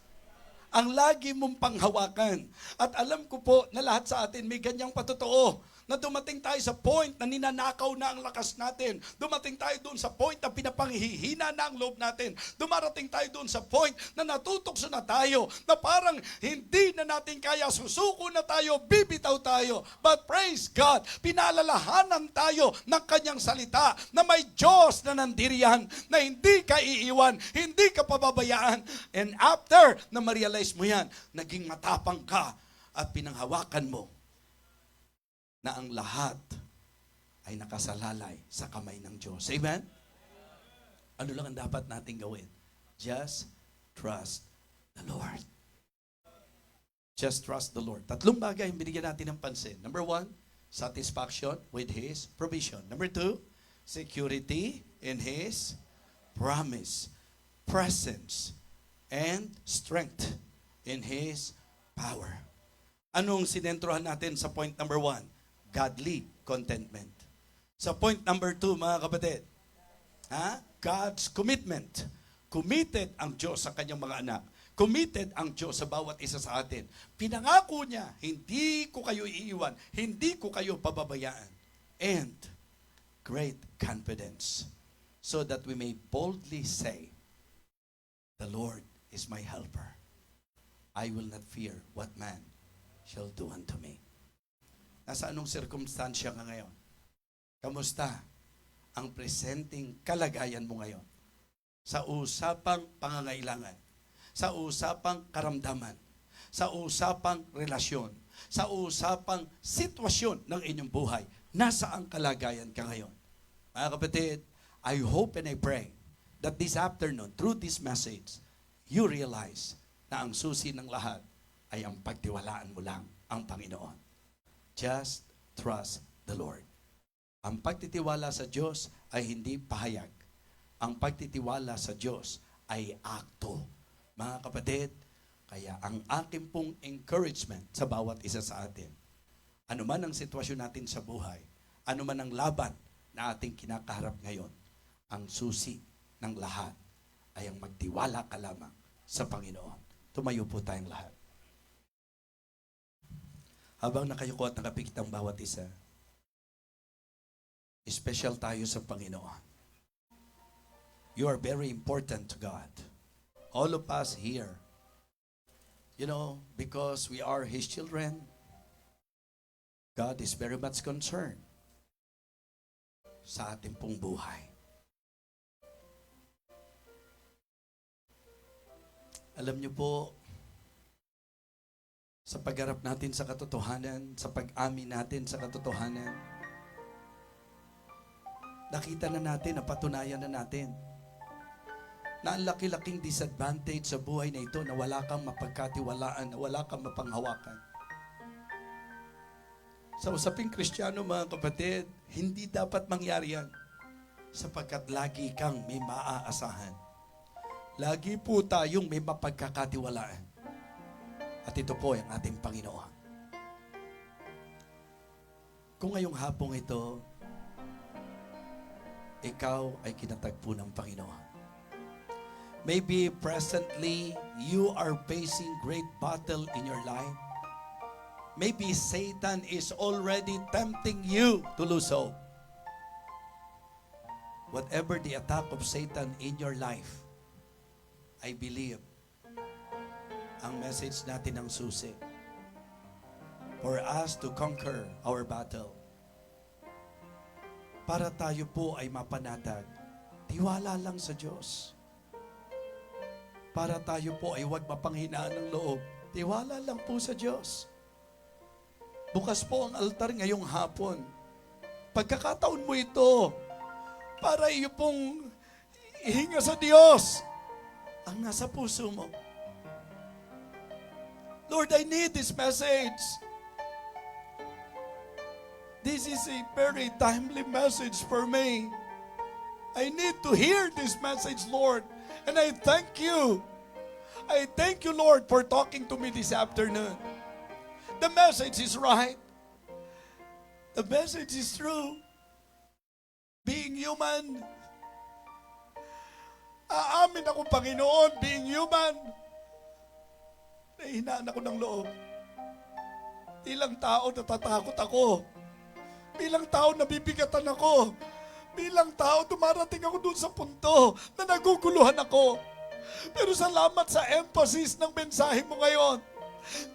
Ang lagi mong panghawakan. At alam ko po na lahat sa atin may ganyang patotoo na dumating tayo sa point na ninanakaw na ang lakas natin. Dumating tayo doon sa point na pinapanghihina na ang loob natin. Dumarating tayo doon sa point na natutokso na tayo, na parang hindi na natin kaya, susuko na tayo, bibitaw tayo. But praise God, pinaalalahanan tayo ng kanyang salita na may Diyos na nandiriyan, na hindi ka iiwan, hindi ka pababayaan. And after na ma-realize mo yan, naging matapang ka at pinanghawakan mo na ang lahat ay nakasalalay sa kamay ng Diyos. Amen? Ano lang ang dapat natin gawin? Just trust the Just trust the Lord. Tatlong bagay ang binigyan natin ng pansin. Number 1, satisfaction with His provision. Number 2, security in His promise. Presence and strength in His power. Anong sinentrohan natin sa point number 1? Godly contentment. Sa point number 2, mga kapatid, God's commitment. Committed ang Diyos sa kanyang mga anak. Committed ang Diyos sa bawat isa sa atin. Pinangako niya, hindi ko kayo iiwan, hindi ko kayo pababayaan. And great confidence, so that we may boldly say, the Lord is my helper. I will not fear what man shall do unto me. Nasa anong sirkumstansya ka ngayon? Kamusta ang presenting kalagayan mo ngayon? Sa usapang pangangailangan, sa usapang karamdaman, sa usapang relasyon, sa usapang sitwasyon ng inyong buhay, nasa ang kalagayan ka ngayon? Mga kapatid, I hope and I pray that this afternoon, through this message, you realize na ang susi ng lahat ay ang pagtiwalaan mo lang ang Panginoon. Just trust the Lord. Ang pagtitiwala sa Diyos ay hindi pahayag. Ang pagtitiwala sa Diyos ay akto. Mga kapatid, kaya ang aking pong encouragement sa bawat isa sa atin, anuman ang sitwasyon natin sa buhay, anuman ang laban na ating kinakaharap ngayon, ang susi ng lahat ay ang magtiwala ka lamang sa Panginoon. Tumayo po tayong lahat. Habang nakayuko at nakapikit ang bawat isa, special tayo sa Panginoon. You are very important to God. All of us here, because we are His children, God is very much concerned sa ating pong buhay. Alam niyo po, sa pagharap natin sa katotohanan, sa pag-amin natin sa katotohanan, nakita na natin, napatunayan na natin na ang laki-laking disadvantage sa buhay na ito na wala kang mapagkatiwalaan, na wala kang mapanghawakan. Sa usaping Kristiyano, mga kapatid, hindi dapat mangyari yan sapagkat lagi kang may maaasahan. Lagi po tayong may mapagkakatiwalaan. At ito po ang ating Panginoon. Kung ngayong hapong ito, ikaw ay kinatagpo ng Panginoon. Maybe presently, you are facing great battle in your life. Maybe Satan is already tempting you to lose hope. Whatever the attack of Satan in your life, I believe, ang message natin ang susi for us to conquer our battle. Para tayo po ay mapanatag, tiwala lang sa Diyos. Para tayo po ay huwag mapanghinaan ng loob, tiwala lang po sa Diyos. Bukas po ang altar ngayong hapon. Pagkakataon mo ito, para iyo pong ihinga sa Diyos ang nasa puso mo. Lord, I need this message. This is a very timely message for me. I need to hear this message, Lord. And I thank you. I thank you, Lord, for talking to me this afternoon. The message is right. The message is true. Being human. Aamin ako, Panginoon, being human. Nahihinaan ako ng loob. Bilang tao, natatakot ako. Bilang tao, nabibigatan ako. Bilang tao, dumarating ako dun sa punto na naguguluhan ako. Pero salamat sa emphasis ng mensahe mo ngayon.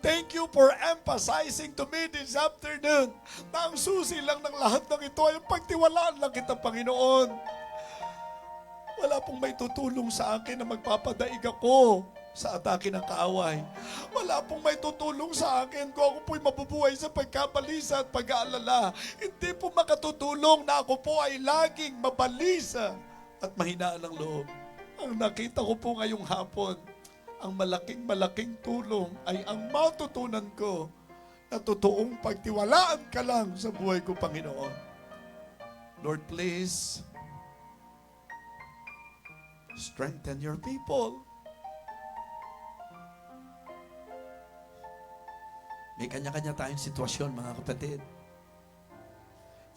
Thank you for emphasizing to me this afternoon na ang susi lang ng lahat ng ito ay pagtiwalaan lang kita, Panginoon. Wala pong may tutulong sa akin na magpapadaig ako sa atake ng kaaway. Wala pong may tutulong sa akin kung ako po'y mabubuhay sa pagkabalisa at pag-aalala. Hindi po makatutulong na ako po ay laging mabalisa at mahinaan ng loob. Ang nakita ko po ngayong hapon, ang malaking tulong ay ang matutunan ko na totoong pagtiwalaan ka lang sa buhay ko, Panginoon. Lord, please, strengthen your people. May kanya-kanya tayong sitwasyon, mga kapatid.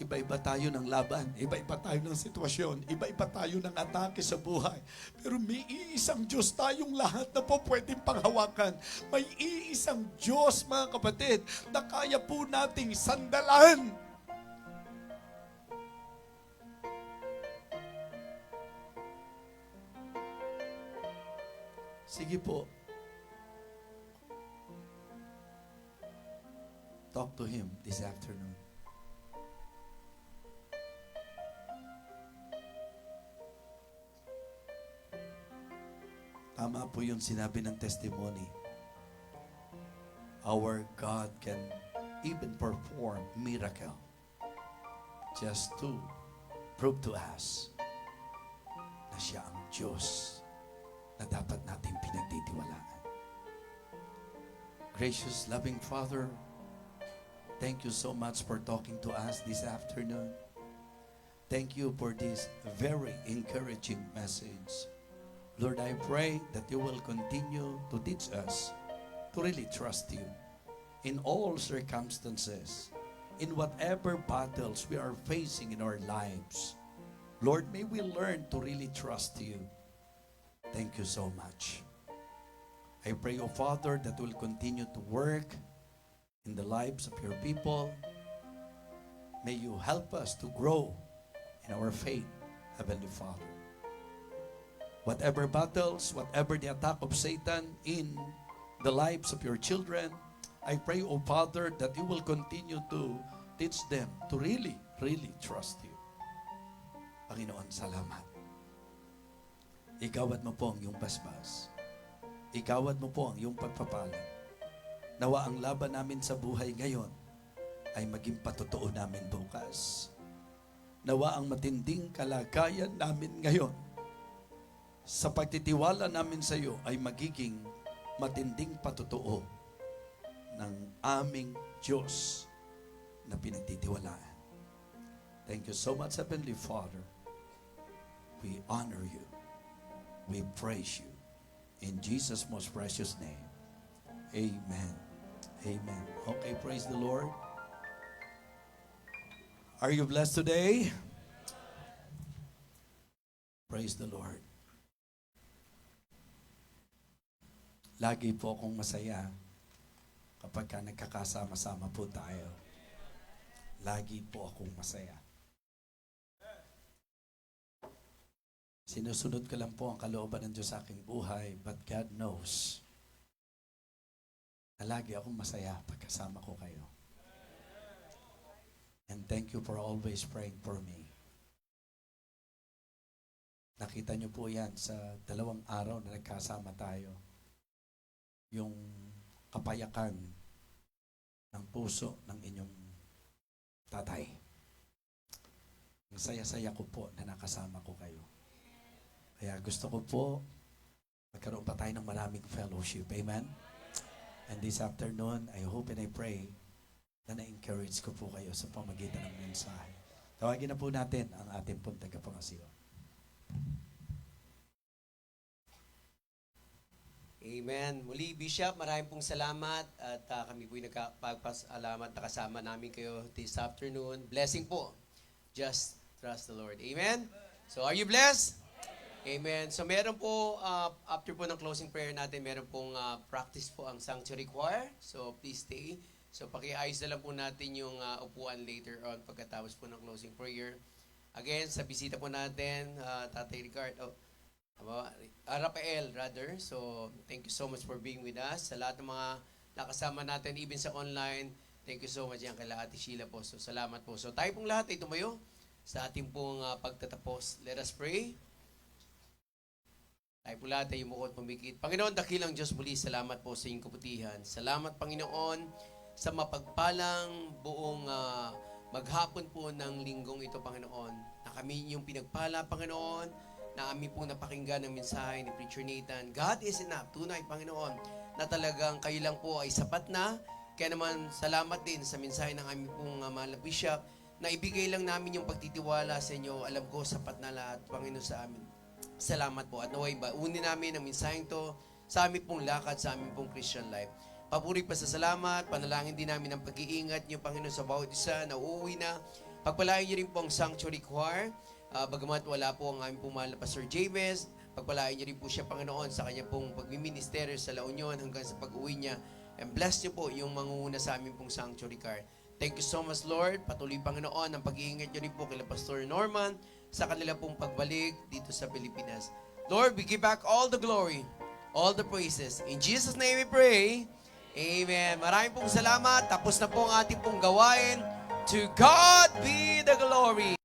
Iba-iba tayo ng laban, iba-iba tayo ng sitwasyon, iba-iba tayo ng atake sa buhay. Pero may iisang Diyos tayong lahat na po pwedeng panghawakan. May iisang Diyos, mga kapatid, na kaya po nating sandalan. Sige po. Talk to Him this afternoon. Tama po yung sinabi ng testimony. Our God can even perform miracle just to prove to us na siya ang Diyos na dapat natin pinagtitiwalaan. Gracious, loving Father, thank you so much for talking to us this afternoon. Thank you for this very encouraging message. Lord, I pray that you will continue to teach us to really trust you in all circumstances, in whatever battles we are facing in our lives. Lord, may we learn to really trust you. Thank you so much. I pray, O Father, that will continue to work in the lives of your people. May you help us to grow in our faith, Heavenly Father. Whatever battles, whatever the attack of Satan in the lives of your children, I pray, O Father, that you will continue to teach them to really, really trust you. Panginoon, salamat. Igawad mo po ang iyong basbas. Igawad mo po ang iyong pagpapala. Nawa ang laban namin sa buhay ngayon ay maging patotoo namin bukas. Nawa ang matinding kalagayan namin ngayon sa pagtitiwala namin sa iyo ay magiging matinding patotoo ng aming Diyos na pinagtitiwalaan. Thank you so much, Heavenly Father. We honor you. We praise you. In Jesus' most precious name. Amen. Amen. Okay, praise the Lord. Are you blessed today? Praise the Lord. Lagi po akong masaya kapag ka nagkakasama-sama po tayo. Lagi po akong masaya. Sinusunod ko lang po ang kalooban ng Diyos sa aking buhay, but God knows na lagi akong masaya pagkasama ko kayo. And thank you for always praying for me. Nakita niyo po yan sa 2 araw na nagkasama tayo. Yung kapayakan ng puso ng inyong tatay. Ang saya-saya ko po na nakasama ko kayo. Kaya gusto ko po magkaroon pa tayo ng maraming fellowship. Amen? And this afternoon, I hope and I pray na na-encourage ko po kayo sa pamagitan ng mensahe. Tawagin na po natin ang ating pong tagapangasiwa. Amen. Muli, Bishop, maraming pong salamat at kami po'y nagpapasalamat na kasama namin kayo this afternoon. Blessing po. Just trust the Lord. Amen? So, are you blessed? Amen. So, meron po, after po ng closing prayer natin, meron pong practice po ang Sanctuary Choir. So, please stay. So, pakiayos na lang po natin yung upuan later on pagkatapos po ng closing prayer. Again, sa bisita po natin, Tatay Ricard, Rafael rather. So, thank you so much for being with us. Sa lahat ng mga nakasama natin, even sa online, thank you so much yan kay Ate Sheila po. So, salamat po. So, tayo pong lahat ay tumayo sa ating pong pagtatapos. Let us pray. Tayo po lahat ay umukot pumikit. Panginoon, dakilang Diyos, muli salamat po sa iyong kabutihan. Salamat, Panginoon, sa mapagpalang buong maghapon po ng linggong ito, Panginoon, na kami yung pinagpala, Panginoon, na amin pong napakinggan ng mensahe ni Preacher Nathan. God is enough. Tunay, Panginoon, na talagang kayo lang po ay sapat na. Kaya naman, salamat din sa mensahe ng aming pong mahal na Bishop na ibigay lang namin yung pagtitiwala sa inyo. Alam ko, sapat na lahat, Panginoon, sa amin. Salamat po. At naway, baunin namin ang mensaheng to sa aming pong lakad, sa aming pong Christian life. Papuri pa sa salamat, panalangin din namin ang pag-iingat niyo, Panginoon, sa bawat isa na uuwi na. Pagpalain niyo rin po ang Sanctuary Choir. Bagamat wala po ang aming pong mahal na Pastor James, pagpalain niyo rin po siya, Panginoon, sa kanya pong pagmiministeryo sa La Union hanggang sa pag-uwi niya. And bless niyo po yung mangunguna sa aming pong Sanctuary Choir. Thank you so much, Lord. Patuloy, Panginoon, ang pag-iingat niyo rin po kila Pastor Norman sa kanila pong pagbalik dito sa Pilipinas. Lord, we give back all the glory, all the praises. In Jesus' name we pray. Amen. Maraming pong salamat. Tapos na po ang ating pong gawain. To God be the glory.